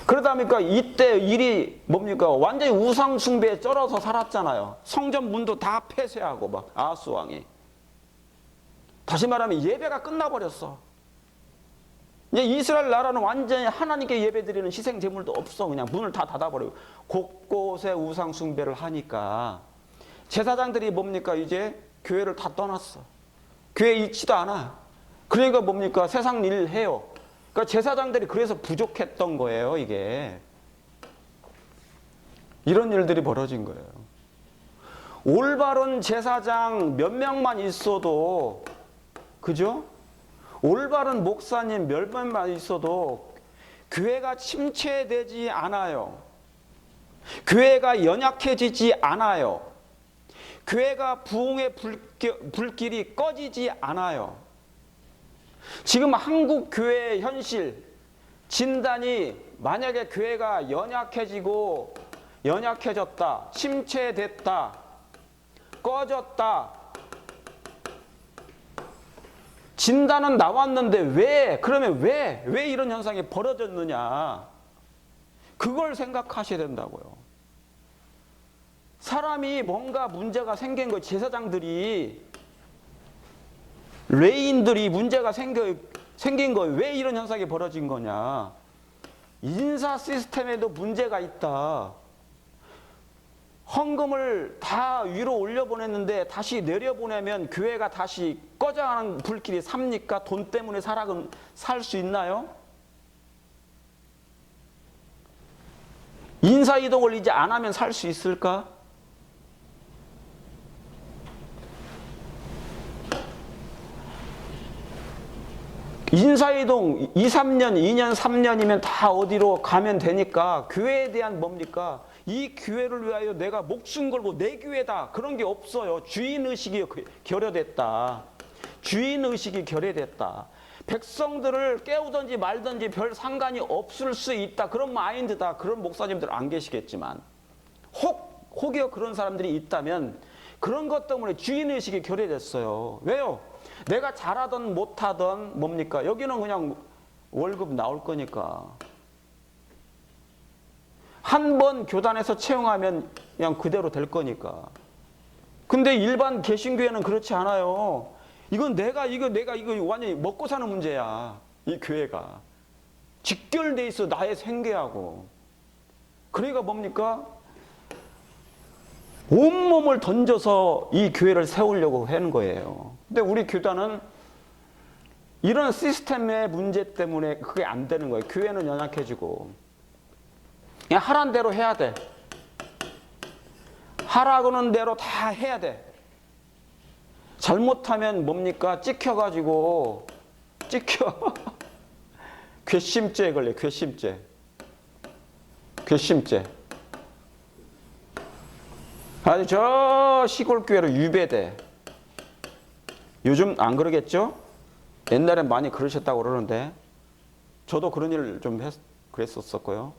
그러다 보니까 이때 일이 뭡니까? 완전히 우상 숭배에 쩔어서 살았잖아요. 성전 문도 다 폐쇄하고 막 아하스 왕이. 다시 말하면 예배가 끝나버렸어. 이제 이스라엘 나라는 완전히 하나님께 예배드리는 희생 제물도 없어. 그냥 문을 다 닫아버리고 곳곳에 우상 숭배를 하니까 제사장들이 뭡니까? 이제 교회를 다 떠났어. 교회에 있지도 않아. 그러니까 뭡니까? 세상 일 해요. 그러니까 제사장들이 그래서 부족했던 거예요, 이게. 이런 일들이 벌어진 거예요. 올바른 제사장 몇 명만 있어도, 그죠? 올바른 목사님 몇 명만 있어도 교회가 침체되지 않아요. 교회가 연약해지지 않아요. 교회가 부흥의 불길이 꺼지지 않아요. 지금 한국 교회의 현실, 진단이 만약에 교회가 연약해졌다, 침체됐다, 꺼졌다, 진단은 나왔는데 그러면 왜 이런 현상이 벌어졌느냐? 그걸 생각하셔야 된다고요. 사람이 뭔가 문제가 생긴 거, 제사장들이, 레인들이 문제가 생긴 거예요. 왜 이런 현상이 벌어진 거냐? 인사 시스템에도 문제가 있다. 헌금을 다 위로 올려보냈는데 다시 내려보내면 교회가 다시 꺼져가는 불길이 삽니까? 돈 때문에 살 수 있나요? 인사이동을 이제 안 하면 살 수 있을까? 인사이동 2, 3년, 2년, 3년이면 다 어디로 가면 되니까 교회에 대한 뭡니까? 이 교회를 위하여 내가 목숨 걸고 내 교회다. 그런 게 없어요. 주인의식이 결여됐다. 주인의식이 결여됐다. 백성들을 깨우든지 말든지 별 상관이 없을 수 있다. 그런 마인드다. 그런 목사님들 안 계시겠지만 혹여 그런 사람들이 있다면 그런 것 때문에 주인의식이 결여됐어요. 왜요? 내가 잘하든 못하든 뭡니까? 여기는 그냥 월급 나올 거니까. 한 번 교단에서 채용하면 그냥 그대로 될 거니까. 근데 일반 개신교회는 그렇지 않아요. 이건 내가 이거 완전히 먹고 사는 문제야. 이 교회가. 직결돼 있어, 나의 생계하고. 그러니까 뭡니까? 온몸을 던져서 이 교회를 세우려고 하는 거예요. 근데 우리 교단은 이런 시스템의 문제 때문에 그게 안 되는 거예요. 교회는 연약해지고. 그냥 하라는 대로 해야 돼. 하라고는 대로 다 해야 돼. 잘못하면 뭡니까? 찍혀. 괘씸죄에 걸려, 괘씸죄. 아니, 저 시골 교회로 유배돼. 요즘 안 그러겠죠? 옛날엔 많이 그러셨다고 그러는데, 저도 그런 일 좀 그랬었고요.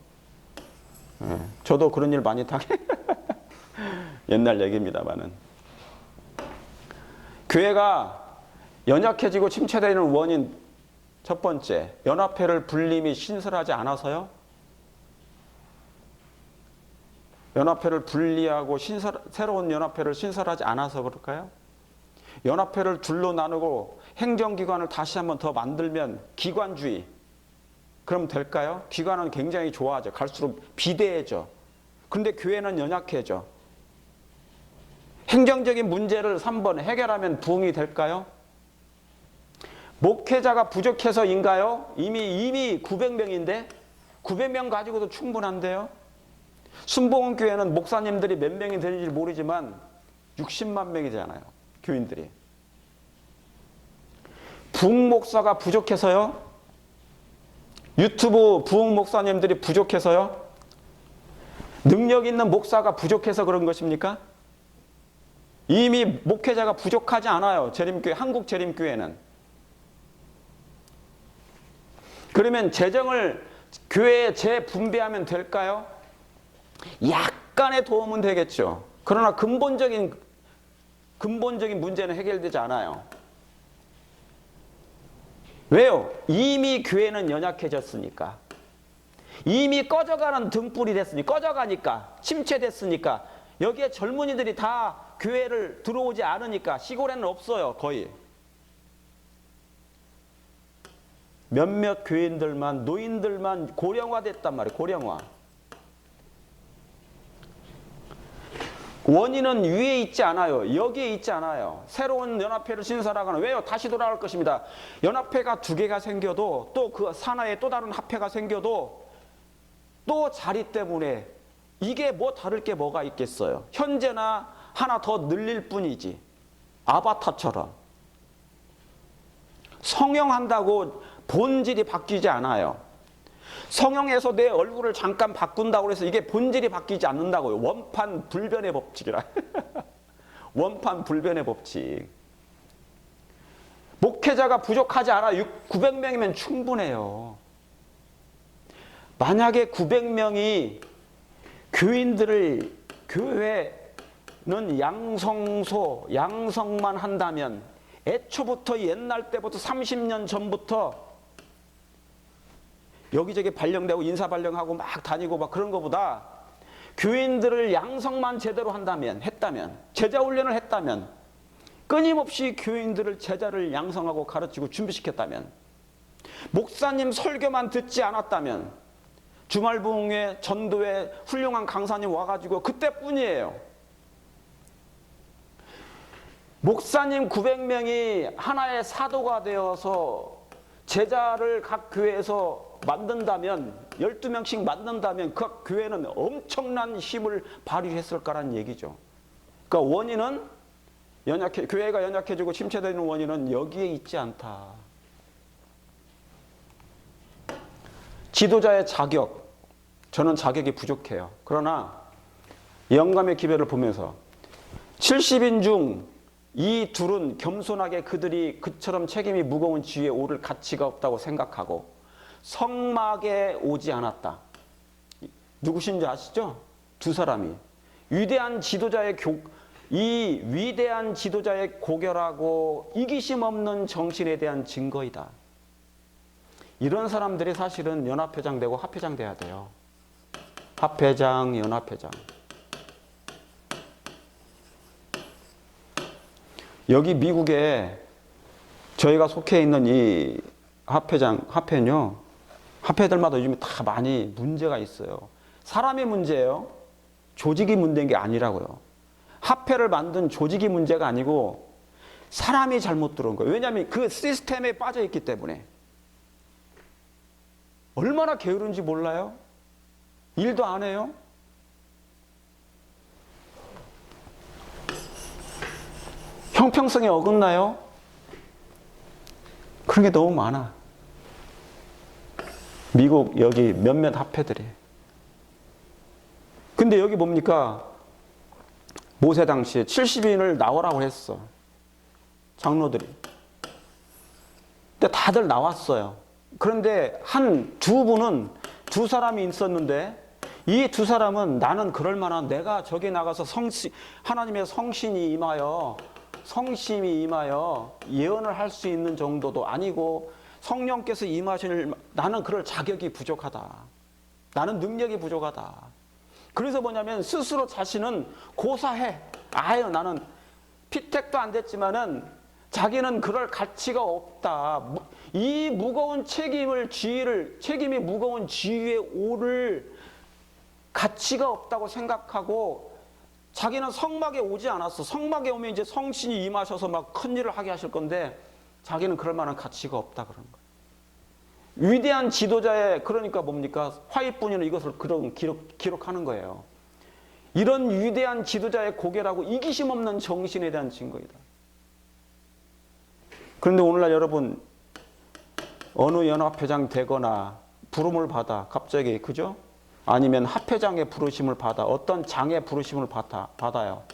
네, 저도 그런 일 많이 옛날 얘기입니다만은. 교회가 연약해지고 침체되는 원인 첫 번째, 연합회를 분림이 신설하지 않아서요. 연합회를 분리하고 새로운 연합회를 신설하지 않아서 그럴까요? 연합회를 둘로 나누고 행정기관을 다시 한번 더 만들면 기관주의, 그럼 될까요? 기관은 굉장히 좋아하죠. 갈수록 비대해져. 그런데 교회는 연약해져. 행정적인 문제를 3번 해결하면 부흥이 될까요? 목회자가 부족해서인가요? 이미 900명인데 900명 가지고도 충분한데요. 순복음교회는 목사님들이 몇 명이 되는지 모르지만 60만 명이잖아요. 교인들이. 부흥 목사가 부족해서요? 유튜브 부흥 목사님들이 부족해서요? 능력 있는 목사가 부족해서 그런 것입니까? 이미 목회자가 부족하지 않아요. 재림교회, 한국 재림교회는. 그러면 재정을 교회에 재분배하면 될까요? 약간의 도움은 되겠죠. 그러나 근본적인 문제는 해결되지 않아요. 왜요? 이미 교회는 연약해졌으니까. 이미 꺼져가는 등불이 꺼져가니까, 침체됐으니까, 여기에 젊은이들이 다 교회를 들어오지 않으니까, 시골에는 없어요, 거의. 몇몇 교인들만, 노인들만 고령화됐단 말이에요, 고령화. 원인은 위에 있지 않아요. 여기에 있지 않아요. 새로운 연합회를 신설하거나 왜요? 다시 돌아갈 것입니다. 연합회가 두 개가 생겨도 또 그 산하에 또 다른 합회가 생겨도 또 자리 때문에 이게 뭐 다를 게 뭐가 있겠어요. 현재나 하나 더 늘릴 뿐이지. 아바타처럼. 성형한다고 본질이 바뀌지 않아요. 성형해서 내 얼굴을 잠깐 바꾼다고 해서 이게 본질이 바뀌지 않는다고요. 원판 불변의 법칙이라. 원판 불변의 법칙. 목회자가 부족하지 않아. 900명이면 충분해요. 만약에 900명이 교인들을 교회는 양성소, 양성만 한다면 애초부터 옛날 때부터 30년 전부터 여기저기 발령되고 인사 발령하고 막 다니고 막 그런 것보다 교인들을 양성만 제대로 했다면 제자 훈련을 했다면 끊임없이 교인들을 제자를 양성하고 가르치고 준비시켰다면 목사님 설교만 듣지 않았다면 주말 부흥회 전도회 훌륭한 강사님 와가지고 그때뿐이에요. 목사님 900명이 하나의 사도가 되어서 제자를 각 교회에서 만든다면 12명씩 만든다면 그 교회는 엄청난 힘을 발휘했을 거란 얘기죠. 그러니까 원인은 교회가 연약해지고 침체되는 원인은 여기에 있지 않다. 지도자의 자격, 저는 자격이 부족해요. 그러나 영감의 기별을 보면서 70인 중 이 둘은 겸손하게 그들이 그처럼 책임이 무거운 지위에 오를 가치가 없다고 생각하고 성막에 오지 않았다. 누구신지 아시죠? 두 사람이. 이 위대한 지도자의 고결하고 이기심 없는 정신에 대한 증거이다. 이런 사람들이 사실은 연합회장 되고 합회장 돼야 돼요. 합회장, 연합회장. 여기 미국에 저희가 속해 있는 이 합회는요, 합회들마다 요즘에 다 많이 문제가 있어요. 사람의 문제예요. 조직이 문제인 게 아니라고요. 합회를 만든 조직이 문제가 아니고 사람이 잘못 들어온 거예요. 왜냐하면 그 시스템에 빠져 있기 때문에. 얼마나 게으른지 몰라요? 일도 안 해요? 형평성에 어긋나요? 그런 게 너무 많아. 미국 여기 몇몇 합회들이. 근데 여기 뭡니까? 모세 당시에 70인을 나오라고 했어. 장로들이. 근데 다들 나왔어요. 그런데 두 사람이 있었는데 이 두 사람은 나는 그럴 만한 내가 저기 나가서 하나님의 성신이 임하여 성심이 임하여 예언을 할 수 있는 정도도 아니고 성령께서 임하실 나는 그럴 자격이 부족하다. 나는 능력이 부족하다. 그래서 뭐냐면 스스로 자신은 고사해. 아유 나는 피택도 안 됐지만은 자기는 그럴 가치가 없다. 이 무거운 책임이 무거운 지위에 오를 가치가 없다고 생각하고 자기는 성막에 오지 않았어. 성막에 오면 이제 성신이 임하셔서 막 큰일을 하게 하실 건데 자기는 그럴 만한 가치가 없다 그런 거예요. 위대한 지도자의 그러니까 뭡니까? 화이뿐이는 이것을 기록하는 거예요. 이런 위대한 지도자의 고결하고 이기심 없는 정신에 대한 증거이다. 그런데 오늘날 여러분 어느 연합회장 되거나 부름을 받아 갑자기 그죠? 아니면 합회장의 부르심을 받아 어떤 장의 부르심을 받아요.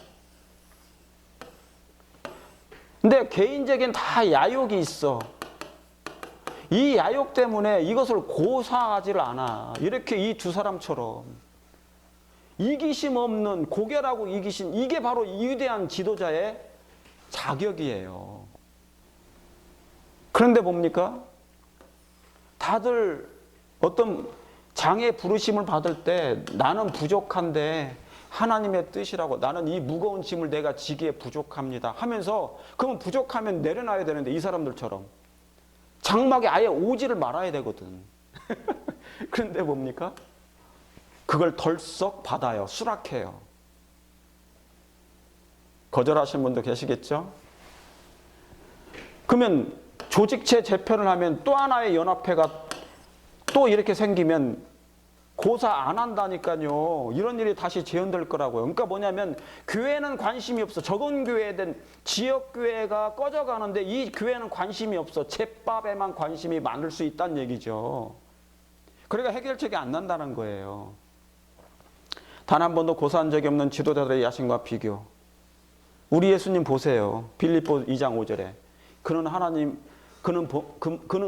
근데 개인적인 다 야욕이 있어. 이 야욕 때문에 이것을 고사하지를 않아. 이렇게 이 두 사람처럼 이기심 없는 고결하고 이기심 이게 바로 위대한 지도자의 자격이에요. 그런데 뭡니까? 다들 어떤 장의 부르심을 받을 때 나는 부족한데 하나님의 뜻이라고 나는 이 무거운 짐을 내가 지기에 부족합니다 하면서 그러면 부족하면 내려놔야 되는데 이 사람들처럼 장막에 아예 오지를 말아야 되거든. 그런데 뭡니까? 그걸 덜썩 받아요. 수락해요. 거절하신 분도 계시겠죠? 그러면 조직체 재편을 하면 또 하나의 연합회가 또 이렇게 생기면 고사 안 한다니까요. 이런 일이 다시 재현될 거라고요. 그러니까 뭐냐면 교회는 관심이 없어. 적은 교회든 지역교회가 꺼져가는데 이 교회는 관심이 없어. 제밥에만 관심이 많을 수 있다는 얘기죠. 그러니까 해결책이 안 난다는 거예요. 단 한 번도 고사한 적이 없는 지도자들의 야심과 비교. 우리 예수님 보세요. 빌립보 2장 5절에. 그는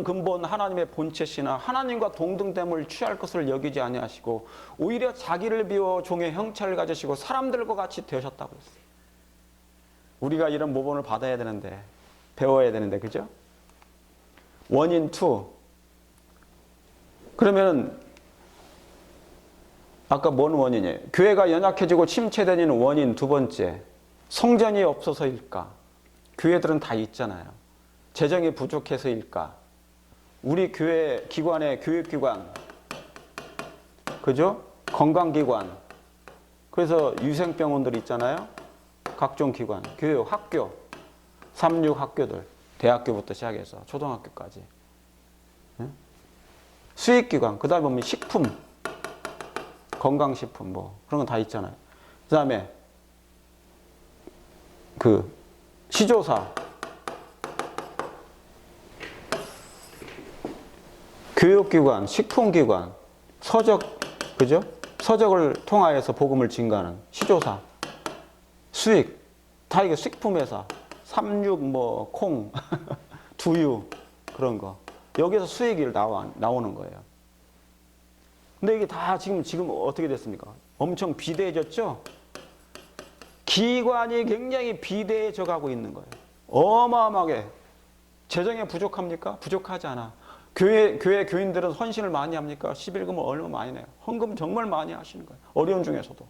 근본 하나님의 본체시나 하나님과 동등됨을 취할 것을 여기지 아니하시고 오히려 자기를 비워 종의 형체를 가지시고 사람들과 같이 되셨다고 했어요. 우리가 이런 모범을 받아야 되는데, 배워야 되는데, 그죠? 원인 2. 그러면 아까 뭔 원인이에요? 교회가 연약해지고 침체되는 원인 2번째. 성전이 없어서일까? 교회들은 다 있잖아요. 재정이 부족해서일까? 우리 교회 기관의 교육기관, 그죠? 건강기관, 그래서 유생병원들 있잖아요. 각종 기관, 교육, 학교, 3,6 학교들, 대학교부터 시작해서 초등학교까지. 수익기관, 그 다음에 보면 식품, 건강식품 뭐 그런 건 다 있잖아요. 그 다음에 시조사, 교육기관, 식품기관, 서적, 그죠? 서적을 통하여서 복음을 증가하는 시조사, 수익, 다 이게 식품회사, 3,6 뭐 콩, 두유 그런 거. 여기서 수익이 나오는 거예요. 근데 이게 다 지금 어떻게 됐습니까? 엄청 비대해졌죠? 기관이 굉장히 비대해져 가고 있는 거예요. 어마어마하게. 재정에 부족합니까? 부족하지 않아. 교회 교인들은 헌신을 많이 합니까? 11금을 얼마 많이 내요. 헌금 정말 많이 하시는 거예요. 어려운 중에서도.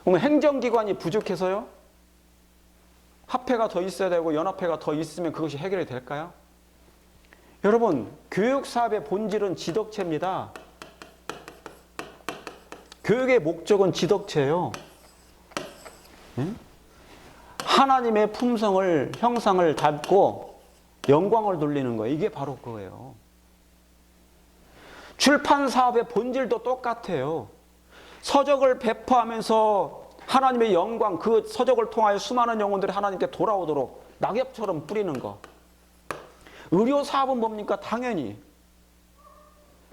그러면 행정기관이 부족해서요? 합회가 더 있어야 되고 연합회가 더 있으면 그것이 해결이 될까요? 여러분, 교육사업의 본질은 지덕체입니다. 교육의 목적은 지덕체예요. 하나님의 품성을, 형상을 닮고 영광을 돌리는 거예요. 이게 바로 그거예요. 출판 사업의 본질도 똑같아요. 서적을 배포하면서 하나님의 영광, 그 서적을 통하여 수많은 영혼들이 하나님께 돌아오도록 낙엽처럼 뿌리는 거. 의료 사업은 뭡니까? 당연히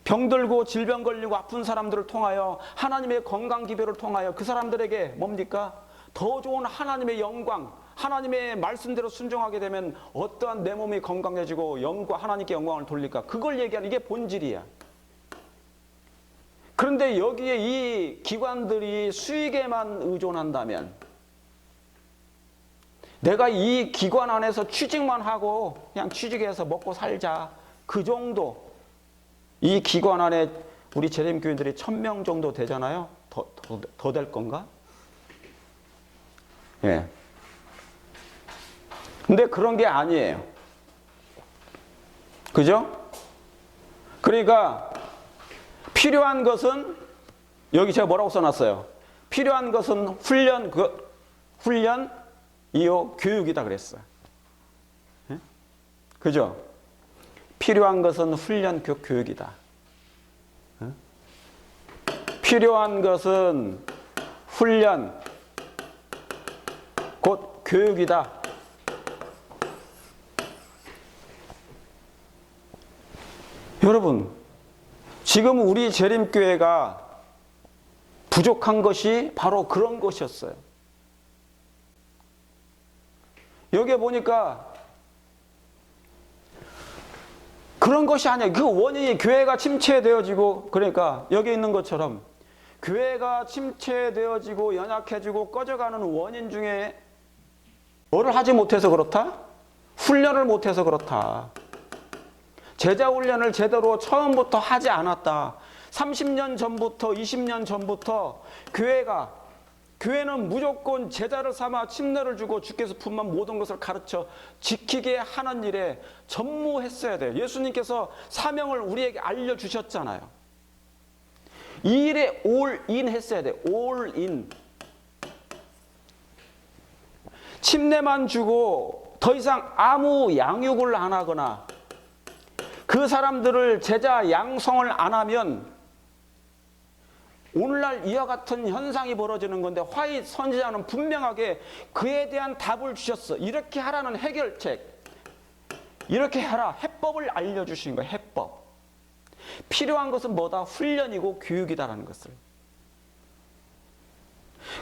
병들고 질병 걸리고 아픈 사람들을 통하여 하나님의 건강 기별을 통하여 그 사람들에게 뭡니까? 더 좋은 하나님의 영광, 하나님의 말씀대로 순종하게 되면 어떠한 내 몸이 건강해지고 하나님께 영광을 돌릴까? 그걸 얘기하는 이게 본질이야. 그런데 여기에 이 기관들이 수익에만 의존한다면 내가 이 기관 안에서 취직만 하고 그냥 취직해서 먹고 살자. 그 정도. 이 기관 안에 우리 재림교인들이 1,000명 정도 되잖아요. 더 될 건가? 예. 근데 그런 게 아니에요. 그죠? 그러니까 필요한 것은 여기 제가 뭐라고 써놨어요? 필요한 것은 훈련, 이후 교육이다 그랬어요. 예? 그죠? 필요한 것은 훈련, 교육이다. 예? 필요한 것은 훈련, 곧 교육이다. 여러분, 지금 우리 재림교회가 부족한 것이 바로 그런 것이었어요. 여기에 보니까 그런 것이 아니에요. 그 원인이 교회가 침체되어지고, 그러니까 여기 있는 것처럼 교회가 침체되어지고 연약해지고 꺼져가는 원인 중에 뭐를 하지 못해서 그렇다? 훈련을 못해서 그렇다. 제자 훈련을 제대로 처음부터 하지 않았다. 30년 전부터 20년 전부터 교회는 무조건 제자를 삼아 침례를 주고 주께서 분만 모든 것을 가르쳐 지키게 하는 일에 전무했어야 돼요. 예수님께서 사명을 우리에게 알려주셨잖아요. 이 일에 올인 했어야 돼요. 올인. 침례만 주고 더 이상 아무 양육을 안 하거나 그 사람들을 제자 양성을 안 하면 오늘날 이와 같은 현상이 벌어지는 건데, 화이 선지자는 분명하게 그에 대한 답을 주셨어. 이렇게 하라는 해결책, 이렇게 해라, 해법을 알려주신 거예요. 해법. 필요한 것은 뭐다? 훈련이고 교육이다라는 것을.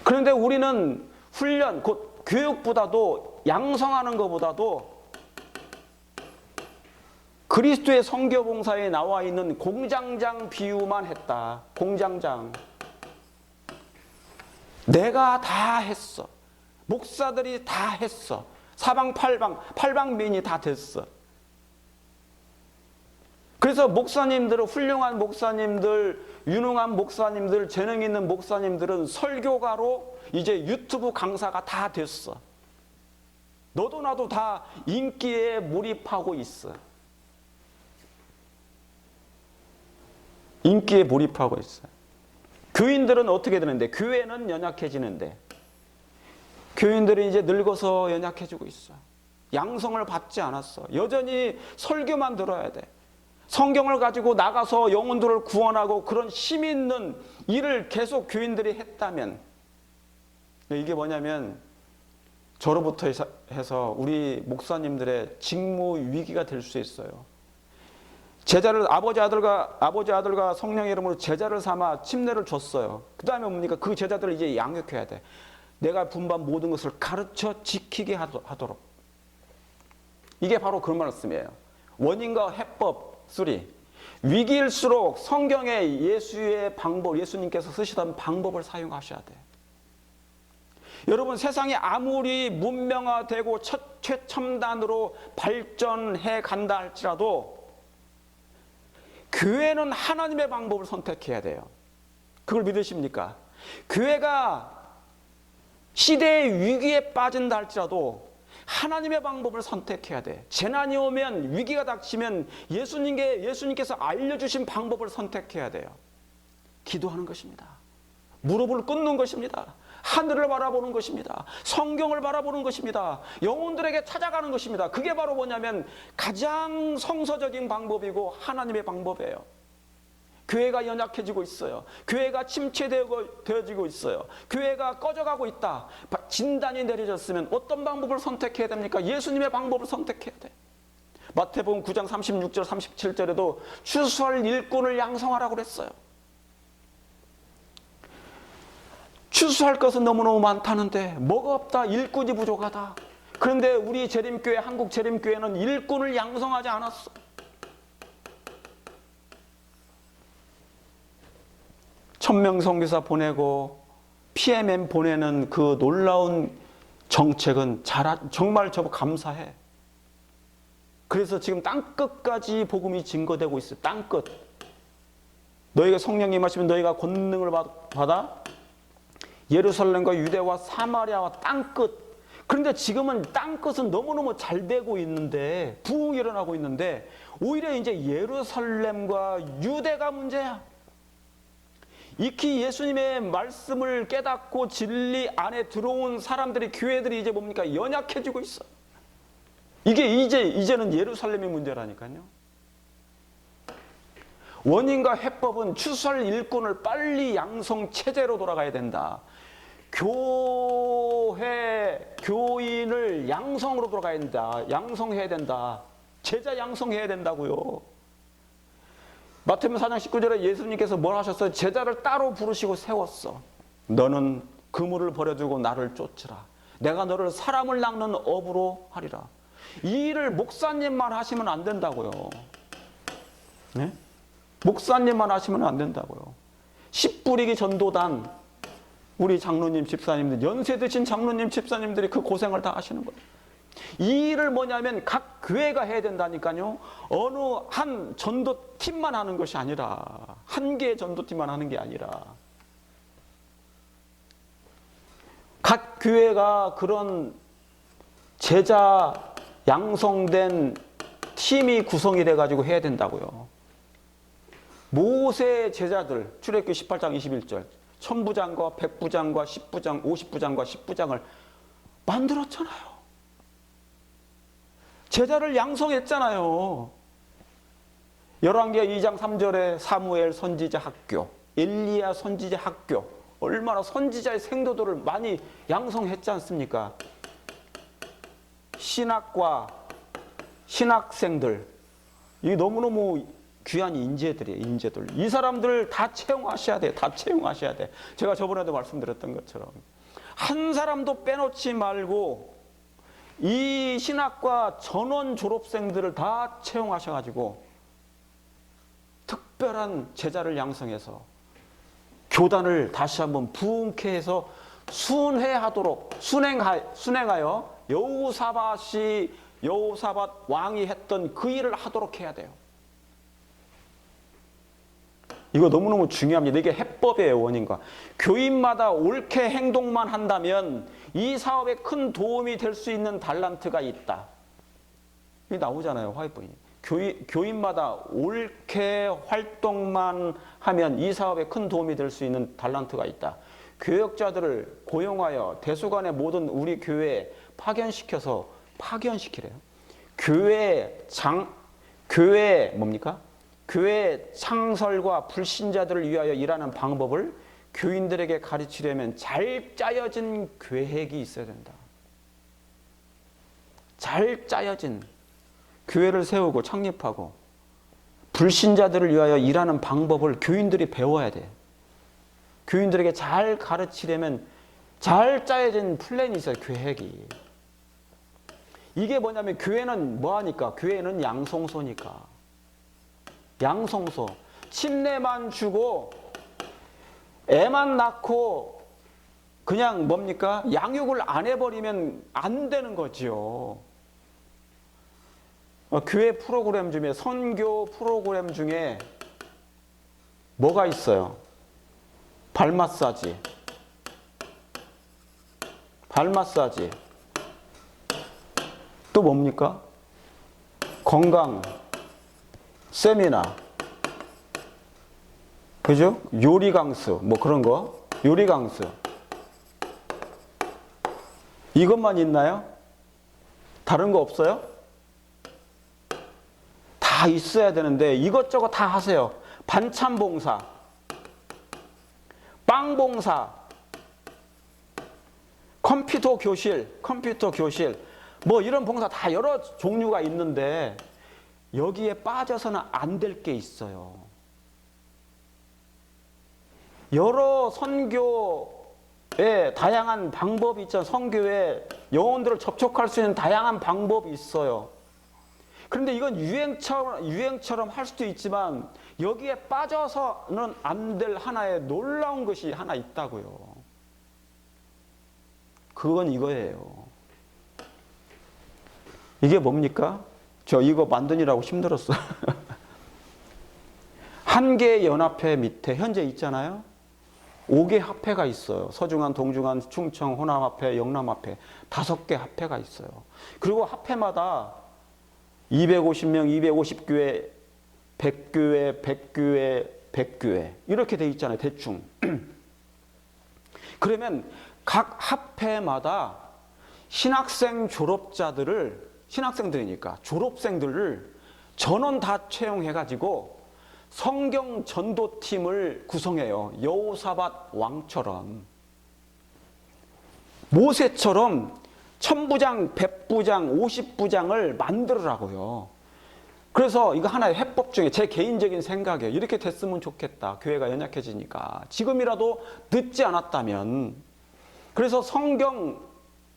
그런데 우리는 훈련, 곧 교육보다도, 양성하는 것보다도 그리스도의 선교봉사에 나와 있는 공장장 비유만 했다. 공장장. 내가 다 했어. 목사들이 다 했어. 사방팔방민이 다 됐어. 그래서 목사님들은, 훌륭한 목사님들, 유능한 목사님들, 재능 있는 목사님들은 설교가로 이제 유튜브 강사가 다 됐어. 너도 나도 다 인기에 몰입하고 있어. 인기에 몰입하고 있어요. 교인들은 어떻게 되는데? 교회는 연약해지는데 교인들이 이제 늙어서 연약해지고 있어. 양성을 받지 않았어. 여전히 설교만 들어야 돼. 성경을 가지고 나가서 영혼들을 구원하고 그런 힘 있는 일을 계속 교인들이 했다면, 이게 뭐냐면 저로부터 해서 우리 목사님들의 직무 위기가 될 수 있어요. 제자를 아버지 아들과 성령의 이름으로 제자를 삼아 침례를 줬어요. 그 다음에 뭡니까? 그 제자들을 이제 양육해야 돼. 내가 분반 모든 것을 가르쳐 지키게 하도록. 이게 바로 그 말씀이에요. 원인과 해법 3. 위기일수록 성경의 예수의 방법, 예수님께서 쓰시던 방법을 사용하셔야 돼. 여러분, 세상이 아무리 문명화되고 최첨단으로 발전해 간다 할지라도 교회는 하나님의 방법을 선택해야 돼요. 그걸 믿으십니까? 교회가 시대의 위기에 빠진다 할지라도 하나님의 방법을 선택해야 돼. 재난이 오면, 위기가 닥치면 예수님께서 알려주신 방법을 선택해야 돼요. 기도하는 것입니다. 무릎을 꿇는 것입니다. 하늘을 바라보는 것입니다. 성경을 바라보는 것입니다. 영혼들에게 찾아가는 것입니다. 그게 바로 뭐냐면 가장 성서적인 방법이고 하나님의 방법이에요. 교회가 연약해지고 있어요. 교회가 침체되어지고 있어요. 교회가 꺼져가고 있다. 진단이 내려졌으면 어떤 방법을 선택해야 됩니까? 예수님의 방법을 선택해야 돼. 마태복음 9장 36절 37절에도 추수할 일꾼을 양성하라고 그랬어요. 추수할 것은 너무너무 많다는데 뭐가 없다? 일꾼이 부족하다. 그런데 우리 재림교회, 한국 재림교회는 일꾼을 양성하지 않았어. 천명 선교사 보내고 PMM 보내는 그 놀라운 정책은 정말 저거 감사해. 그래서 지금 땅끝까지 복음이 증거되고 있어요. 땅끝. 너희가 성령이 임하시면 너희가 권능을 받아 예루살렘과 유대와 사마리아와 땅끝. 그런데 지금은 땅끝은 너무너무 잘 되고 있는데, 부흥이 일어나고 있는데 오히려 이제 예루살렘과 유대가 문제야. 익히 예수님의 말씀을 깨닫고 진리 안에 들어온 사람들이, 교회들이 이제 뭡니까? 연약해지고 있어. 이게 이제는 예루살렘의 문제라니까요. 원인과 해법은 추수할 일꾼을 빨리 양성 체제로 돌아가야 된다. 교인을 양성으로 돌아가야 된다. 양성해야 된다. 제자 양성해야 된다고요. 마태복음 4장 19절에 예수님께서 뭘 하셨어요? 제자를 따로 부르시고 세웠어. 너는 그물을 버려두고 나를 쫓으라. 내가 너를 사람을 낚는 업으로 하리라. 이 일을 목사님만 하시면 안 된다고요. 네? 목사님만 하시면 안 된다고요. 씨 뿌리기 전도단, 우리 장로님, 집사님들, 연세 드신 장로님, 집사님들이 그 고생을 다 하시는 거예요. 이 일을 뭐냐면 각 교회가 해야 된다니까요. 어느 한 전도팀만 하는 것이 아니라, 한 개의 전도팀만 하는 게 아니라, 각 교회가 그런 제자 양성된 팀이 구성이 돼가지고 해야 된다고요. 모세 제자들, 출애굽기 18장 21절, 천부장과 백부장과 10부장, 50부장과 10부장을 만들었잖아요. 제자를 양성했잖아요. 열왕기하 2장 3절에 사무엘 선지자 학교, 엘리야 선지자 학교, 얼마나 선지자의 생도들을 많이 양성했지 않습니까? 신학과 신학생들, 이게 너무너무 귀한 인재들이에요. 인재들. 이 사람들 다 채용하셔야 돼. 다 채용하셔야 돼. 제가 저번에도 말씀드렸던 것처럼 한 사람도 빼놓지 말고 이 신학과 전원 졸업생들을 다 채용하셔가지고 특별한 제자를 양성해서 교단을 다시 한번 부흥케 해서 순행하여 여호사밧 왕이 했던 그 일을 하도록 해야 돼요. 이거 너무너무 중요합니다. 이게 해법이에요, 원인과. 교인마다 옳게 행동만 한다면 이 사업에 큰 도움이 될 수 있는 달란트가 있다. 이게 나오잖아요, 화이트보이. 교인마다 옳게 활동만 하면 이 사업에 큰 도움이 될 수 있는 달란트가 있다. 교역자들을 고용하여 대수관의 모든 우리 교회에 파견시키래요. 교회 뭡니까? 교회 창설과 불신자들을 위하여 일하는 방법을 교인들에게 가르치려면 잘 짜여진 계획이 있어야 된다. 잘 짜여진 교회를 세우고 창립하고 불신자들을 위하여 일하는 방법을 교인들이 배워야 돼. 교인들에게 잘 가르치려면 잘 짜여진 플랜이 있어요. 계획이. 이게 뭐냐면 교회는 뭐하니까? 교회는 양성소니까. 양성소. 침례만 주고 애만 낳고 그냥 뭡니까? 양육을 안 해버리면 안 되는 거지요. 교회 프로그램 중에 선교 프로그램 중에 뭐가 있어요? 발 마사지. 또 뭡니까? 건강 세미나. 그죠? 요리 강수 뭐 그런 거. 요리 강수. 이것만 있나요? 다른 거 없어요? 다 있어야 되는데 이것저것 다 하세요. 반찬 봉사, 빵 봉사, 컴퓨터 교실, 뭐 이런 봉사 다 여러 종류가 있는데 여기에 빠져서는 안 될 게 있어요. 여러 선교의 다양한 방법이 있잖아요. 선교에 영혼들을 접촉할 수 있는 다양한 방법이 있어요. 그런데 이건 유행처럼 할 수도 있지만 여기에 빠져서는 안 될 하나의 놀라운 것이 하나 있다고요. 그건 이거예요. 이게 뭡니까? 저 이거 만드느라고 힘들었어. 한계연합회 밑에 현재 있잖아요. 5개 합회가 있어요. 서중한, 동중한, 충청, 호남합회, 영남합회 5개 합회가 있어요. 그리고 합회마다 250명, 250교회, 100교회, 100교회, 100교회 이렇게 돼 있잖아요. 대충. 그러면 각 합회마다 신학생들이니까 졸업생들을 전원 다 채용해가지고 성경 전도팀을 구성해요. 여호사밧 왕처럼. 모세처럼 1000부장, 100부장, 50부장을 만들으라고요. 그래서 이거 하나의 해법 중에 제 개인적인 생각이에요. 이렇게 됐으면 좋겠다. 교회가 연약해지니까. 지금이라도 늦지 않았다면. 그래서 성경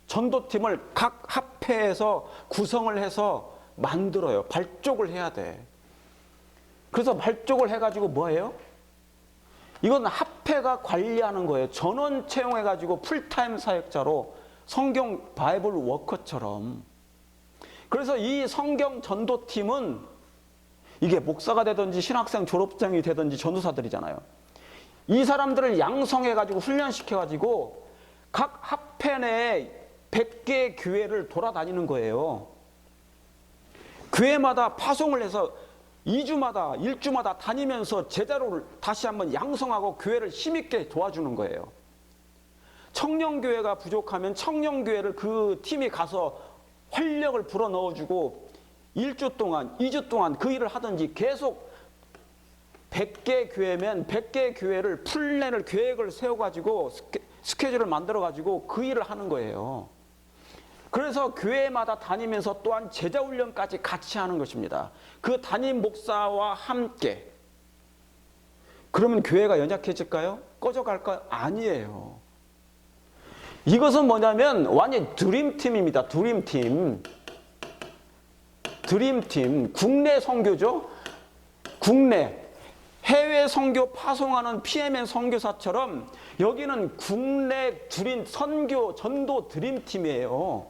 전도팀을 각 합회에서 구성을 해서 만들어요. 발족을 해야 돼. 그래서 발족을 해가지고 뭐예요? 이건 합회가 관리하는 거예요. 전원 채용해가지고 풀타임 사역자로 성경 바이블 워커처럼. 그래서 이 성경 전도팀은 이게 목사가 되든지 신학생 졸업생이 되든지 전도사들이잖아요. 이 사람들을 양성해가지고 훈련시켜가지고 각 합회 내에 100개의 교회를 돌아다니는 거예요. 교회마다 파송을 해서 2주마다 1주마다 다니면서 제자를 다시 한번 양성하고 교회를 힘있게 도와주는 거예요. 청년교회가 부족하면 청년교회를 그 팀이 가서 활력을 불어넣어주고 1주 동안, 2주 동안 그 일을 하든지 계속 100개 교회면 100개 교회를 플랜을 계획을 세워가지고 스케줄을 만들어가지고 그 일을 하는 거예요. 그래서 교회마다 다니면서 또한 제자훈련까지 같이 하는 것입니다. 그 담임 목사와 함께. 그러면 교회가 연약해질까요? 꺼져갈까요? 아니에요. 이것은 뭐냐면 완전 드림팀입니다. 드림팀. 드림팀. 국내 선교죠. 국내. 해외 선교 파송하는 PMN 선교사처럼 여기는 국내 드림 선교 전도 드림팀이에요.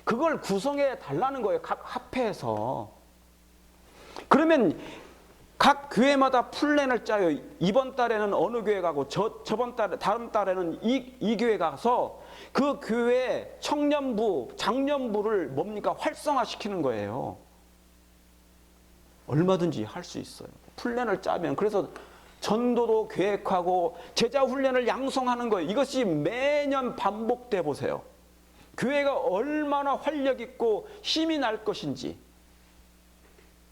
그걸 구성해 달라는 거예요. 각 합회에서. 그러면 각 교회마다 플랜을 짜요. 이번 달에는 어느 교회 가고 저번 달에 다음 달에는 이 교회 가서 그 교회 청년부, 장년부를 뭡니까? 활성화시키는 거예요. 얼마든지 할 수 있어요. 플랜을 짜면. 그래서 전도도 계획하고 제자 훈련을 양성하는 거예요. 이것이 매년 반복돼 보세요. 교회가 얼마나 활력 있고 힘이 날 것인지.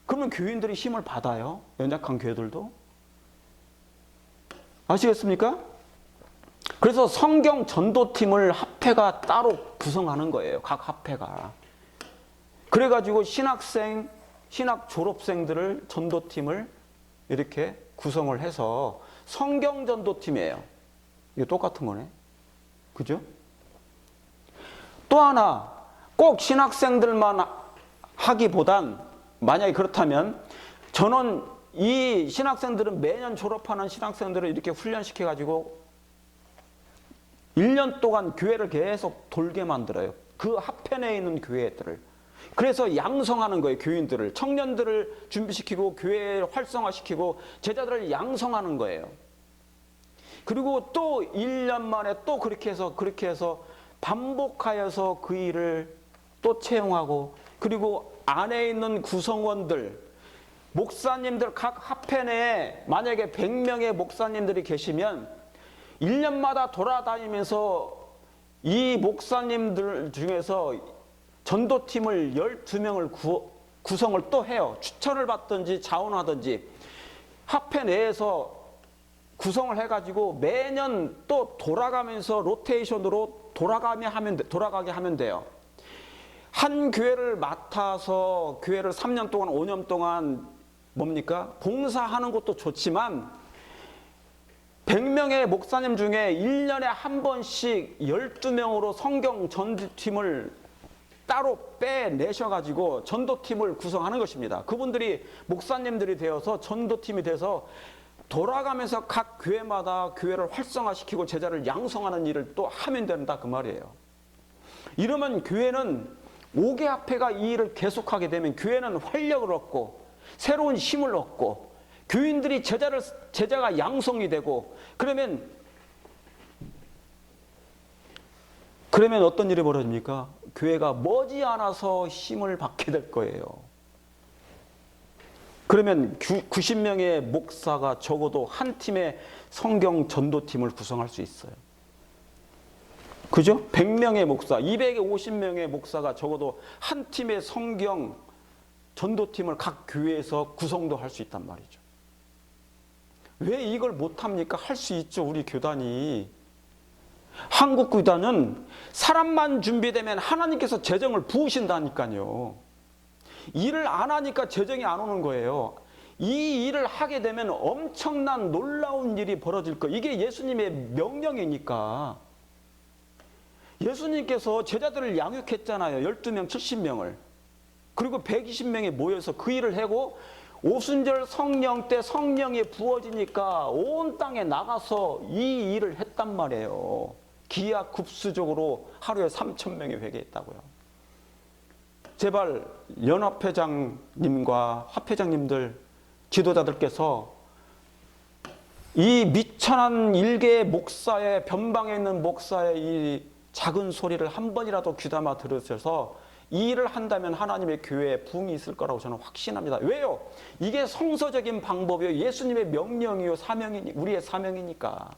그러면 교인들이 힘을 받아요. 연약한 교회들도. 아시겠습니까? 그래서 성경 전도팀을 합회가 따로 구성하는 거예요. 각 합회가. 그래가지고 신학생, 신학 졸업생들을 전도팀을 이렇게 구성을 해서 성경 전도팀이에요. 이거 똑같은 거네. 그죠? 또 하나, 꼭 신학생들만 하기보단 만약에 그렇다면 저는 이 신학생들은 매년 졸업하는 신학생들을 이렇게 훈련시켜가지고 1년 동안 교회를 계속 돌게 만들어요. 그 합회 내에 있는 교회들을. 그래서 양성하는 거예요. 교인들을. 청년들을 준비시키고 교회를 활성화시키고 제자들을 양성하는 거예요. 그리고 또 1년 만에 또 그렇게 해서 반복하여서 그 일을 또 채용하고 그리고 안에 있는 구성원들, 목사님들 각 합회 내에 만약에 100명의 목사님들이 계시면 1년마다 돌아다니면서 이 목사님들 중에서 전도팀을 12명을 구성을 또 해요. 추천을 받든지 자원하든지 합회 내에서 구성을 해가지고 매년 또 돌아가면서 로테이션으로 돌아가게 하면 돼요. 한 교회를 맡아서 교회를 3년 동안 5년 동안 뭡니까? 봉사하는 것도 좋지만 100명의 목사님 중에 1년에 한 번씩 12명으로 성경 전도팀을 따로 빼내셔가지고 전도팀을 구성하는 것입니다. 그분들이 목사님들이 되어서 전도팀이 돼서 돌아가면서 각 교회마다 교회를 활성화시키고 제자를 양성하는 일을 또 하면 된다 그 말이에요. 이러면 교회는 5개 합회가 이 일을 계속하게 되면 교회는 활력을 얻고 새로운 힘을 얻고 교인들이 제자가 양성이 되고 그러면 어떤 일이 벌어집니까? 교회가 머지않아서 힘을 받게 될 거예요. 그러면 90명의 목사가 적어도 한 팀의 성경 전도팀을 구성할 수 있어요. 그죠? 100명의 목사, 250명의 목사가 적어도 한 팀의 성경 전도팀을 각 교회에서 구성도 할 수 있단 말이죠. 왜 이걸 못합니까? 할 수 있죠. 우리 교단이. 한국 교단은 사람만 준비되면 하나님께서 재정을 부으신다니까요. 일을 안 하니까 재정이 안 오는 거예요. 이 일을 하게 되면 엄청난 놀라운 일이 벌어질 거예요. 이게 예수님의 명령이니까. 예수님께서 제자들을 양육했잖아요. 12명, 70명을. 그리고 120명이 모여서 그 일을 하고 오순절 성령 때 성령이 부어지니까 온 땅에 나가서 이 일을 했단 말이에요. 기하급수적으로 하루에 3,000명이 회개했다고요. 제발 연합회장님과 합회장님들, 지도자들께서 이 미천한 일개의 목사의 변방에 있는 목사의 이 작은 소리를 한 번이라도 귀담아 들으셔서 이 일을 한다면 하나님의 교회에 부흥이 있을 거라고 저는 확신합니다. 왜요? 이게 성서적인 방법이요. 예수님의 명령이요. 우리의 사명이니까.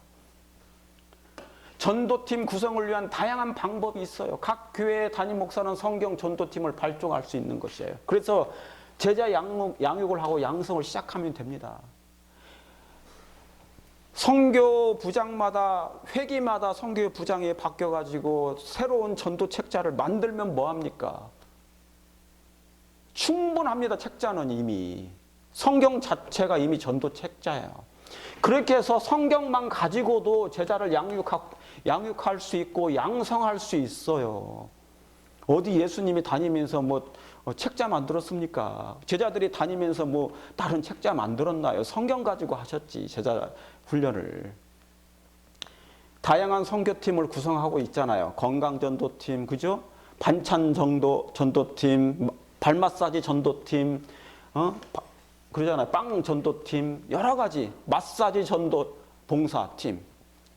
전도팀 구성을 위한 다양한 방법이 있어요. 각 교회 담임 목사는 성경 전도팀을 발족할 수 있는 것이에요. 그래서 제자 양육을 하고 양성을 시작하면 됩니다. 선교 부장마다 회기마다 선교 부장이 바뀌어가지고 새로운 전도 책자를 만들면 뭐합니까? 충분합니다. 책자는 이미. 성경 자체가 이미 전도 책자예요. 그렇게 해서 성경만 가지고도 제자를 양육할 수 있고 양성할 수 있어요. 어디 예수님이 다니면서 뭐 책자 만들었습니까? 제자들이 다니면서 뭐 다른 책자 만들었나요? 성경 가지고 하셨지, 제자 훈련을. 다양한 선교팀을 구성하고 있잖아요. 건강전도팀, 그죠? 반찬 전도팀, 발 마사지 전도팀, 그러잖아요. 빵 전도팀, 여러 가지 마사지 전도 봉사팀.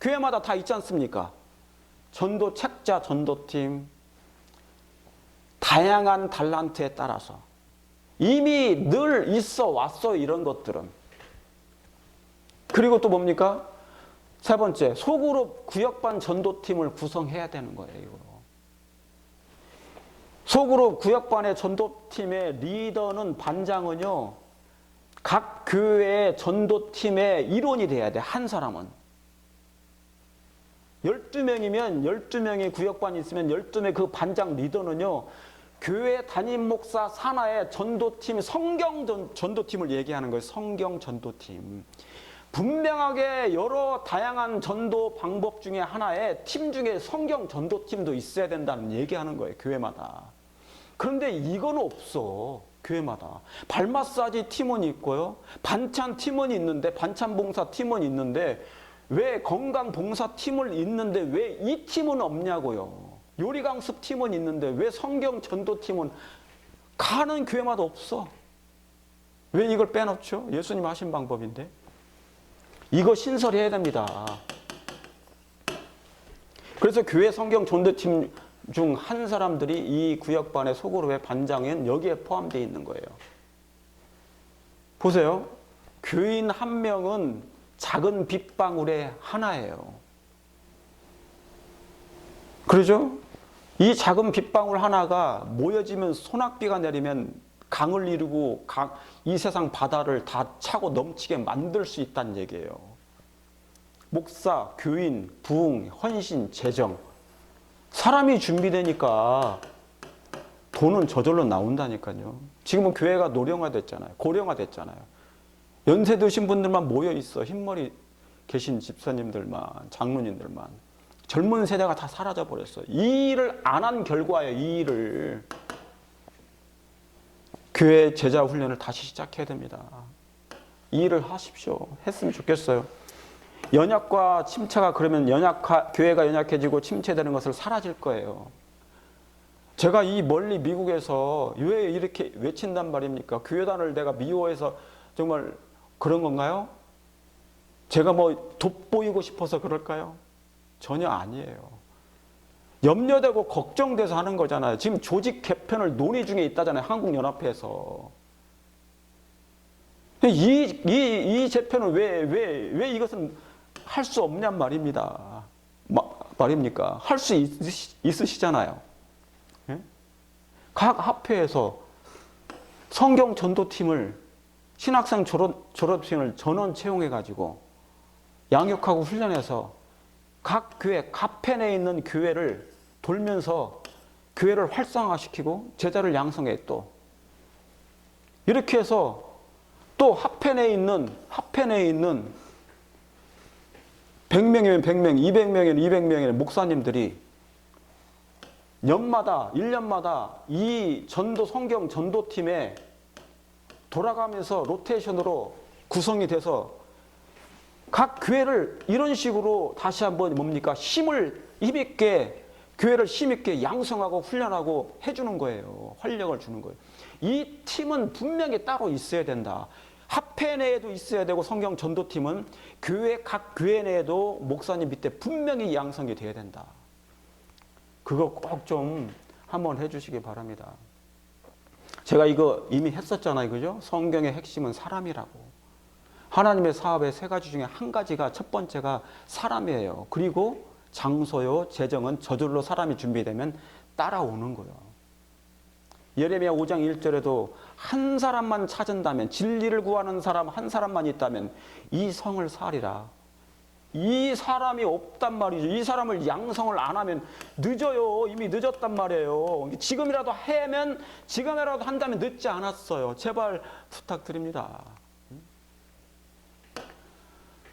교회마다 다 있지 않습니까? 전도 책자 전도팀. 다양한 달란트에 따라서 이미 늘 있어 왔어요. 이런 것들은. 그리고 또 뭡니까? 세 번째, 소그룹 구역반 전도팀을 구성해야 되는 거예요. 소그룹 구역반의 전도팀의 리더는, 반장은요, 각 교회의 전도팀의 일원이 돼야 돼. 한 사람은. 12명이면 12명의 구역반이 있으면 12명 그 반장 리더는요, 교회 담임 목사 산하의 전도팀, 성경 전도팀을 얘기하는 거예요. 성경 전도팀. 분명하게 여러 다양한 전도 방법 중에 하나에 팀 중에 성경 전도팀도 있어야 된다는 얘기하는 거예요. 교회마다. 그런데 이건 없어. 교회마다. 발 마사지 팀은 있고요. 반찬 팀은 있는데, 반찬 봉사 팀은 있는데, 왜 건강 봉사 팀을 있는데 왜 이 팀은 없냐고요. 요리 강습 팀은 있는데 왜 성경 전도 팀은 가는 교회마다 없어. 왜 이걸 빼놓죠? 예수님 하신 방법인데. 이거 신설해야 됩니다. 그래서 교회 성경 전도팀 중 한 사람들이 이 구역반의 소그룹의 반장인 여기에 포함되어 있는 거예요. 보세요. 교인 한 명은 작은 빗방울의 하나예요. 그러죠? 이 작은 빗방울 하나가 모여지면, 소낙비가 내리면 강을 이루고 이 세상 바다를 다 차고 넘치게 만들 수 있다는 얘기예요. 목사, 교인, 부흥, 헌신, 재정. 사람이 준비되니까 돈은 저절로 나온다니까요. 지금은 교회가 노령화됐잖아요. 고령화됐잖아요. 연세 드신 분들만 모여 있어. 흰머리 계신 집사님들만, 장로님들만. 젊은 세대가 다 사라져 버렸어. 이 일을 안 한 결과예요. 이 일을. 교회 제자 훈련을 다시 시작해야 됩니다. 이 일을 하십시오. 했으면 좋겠어요. 연약과 침체가, 그러면 교회가 연약해지고 침체되는 것을 사라질 거예요. 제가 이 멀리 미국에서 왜 이렇게 외친단 말입니까? 교회단을 내가 미워해서 정말 그런 건가요? 제가 뭐 돋보이고 싶어서 그럴까요? 전혀 아니에요. 염려되고 걱정돼서 하는 거잖아요. 지금 조직 개편을 논의 중에 있다잖아요. 한국연합회에서. 이 재편을 왜 이것은 할 수 없냔 말입니다. 말입니까? 할 수 있으시잖아요. 예? 각 합회에서 성경 전도팀을, 신학생 졸업생을 전원 채용해가지고 양육하고 훈련해서 각 교회, 각 펜에 있는 교회를 돌면서 교회를 활성화시키고 제자를 양성해. 또 이렇게 해서 또 합펜에 있는 100명이면 100명, 200명이면 200명의 목사님들이 년마다, 1년마다 이 성경 전도팀에 돌아가면서 로테이션으로 구성이 돼서 각 교회를 이런 식으로 다시 한번 뭡니까? 힘있게, 교회를 힘있게 양성하고 훈련하고 해주는 거예요. 활력을 주는 거예요. 이 팀은 분명히 따로 있어야 된다. 합회 내에도 있어야 되고, 성경 전도팀은 각 교회 내에도 목사님 밑에 분명히 양성이 돼야 된다. 그거 꼭 좀 한번 해주시기 바랍니다. 제가 이거 이미 했었잖아요. 그죠? 성경의 핵심은 사람이라고. 하나님의 사업의 세 가지 중에 한 가지가, 첫 번째가 사람이에요. 그리고 장소요, 재정은 저절로 사람이 준비되면 따라오는 거예요. 예레미야 5장 1절에도 한 사람만 찾은다면, 진리를 구하는 사람 한 사람만 있다면 이 성을 살리라. 이 사람이 없단 말이죠. 이 사람을 양성을 안 하면 늦어요. 이미 늦었단 말이에요. 지금이라도 하면, 지금이라도 한다면 늦지 않았어요. 제발 부탁드립니다.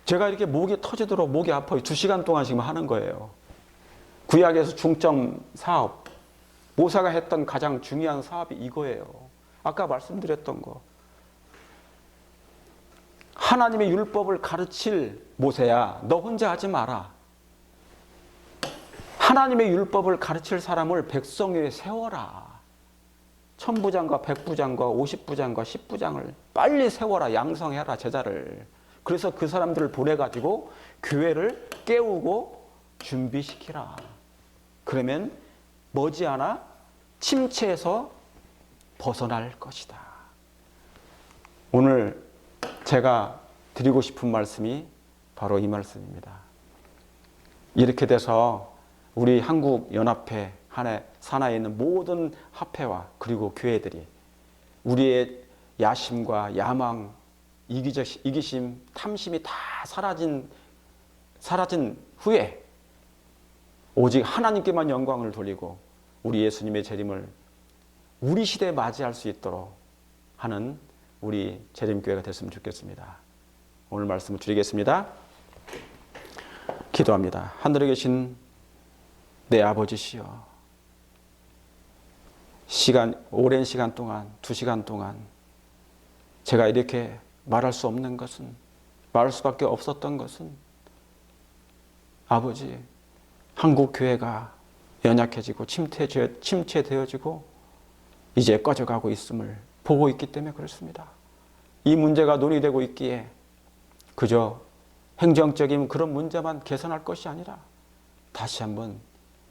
제가 이렇게 목이 터지도록 목이 아파요. 2시간 동안 지금 하는 거예요. 구약에서 중점 사업, 모세가 했던 가장 중요한 사업이 이거예요. 아까 말씀드렸던 거. 하나님의 율법을 가르칠 모세야, 너 혼자 하지 마라. 하나님의 율법을 가르칠 사람을 백성 위에 세워라. 1000부장과 100부장과 50부장과 10부장을 빨리 세워라. 양성해라, 제자를. 그래서 그 사람들을 보내가지고 교회를 깨우고 준비시키라. 그러면 머지않아 침체에서 벗어날 것이다. 오늘 제가 드리고 싶은 말씀이 바로 이 말씀입니다. 이렇게 돼서 우리 한국연합회 산하에 있는 모든 합회와 그리고 교회들이 우리의 야심과 야망, 이기심, 탐심이 다 사라진 후에 오직 하나님께만 영광을 돌리고 우리 예수님의 재림을 우리 시대에 맞이할 수 있도록 하는 우리 재림교회가 됐으면 좋겠습니다. 오늘 말씀을 드리겠습니다. 기도합니다. 하늘에 계신 내 아버지시여, 오랜 시간 동안, 2시간 동안 제가 이렇게 말할 수 없는 것은, 말할 수밖에 없었던 것은 아버지, 한국교회가 연약해지고 침체되어지고 이제 꺼져가고 있음을 보고 있기 때문에 그렇습니다. 이 문제가 논의되고 있기에 그저 행정적인 그런 문제만 개선할 것이 아니라 다시 한번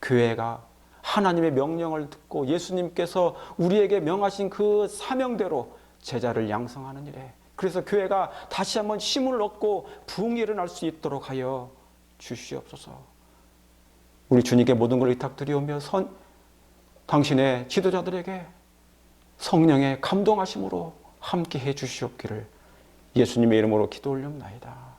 교회가 하나님의 명령을 듣고 예수님께서 우리에게 명하신 그 사명대로 제자를 양성하는 일에, 그래서 교회가 다시 한번 힘을 얻고 부흥이 일어날 수 있도록 하여 주시옵소서. 우리 주님께 모든 걸 의탁드리오며 당신의 지도자들에게 성령의 감동하심으로 함께해 주시옵기를 예수님의 이름으로 기도 올려옵나이다.